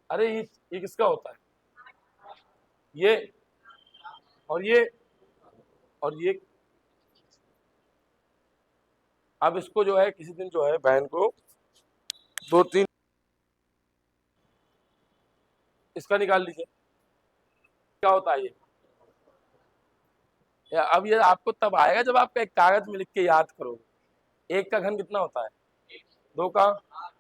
अरे ये किसका होता है, ये और ये और ये। अब इसको जो है किसी दिन जो है बहन को 2-3 इसका निकाल लीजिए, क्या होता है ये। अब ये आपको तब आएगा जब आप एक कागज में लिख के याद करोगे। 1 का घन कितना होता है, 2 का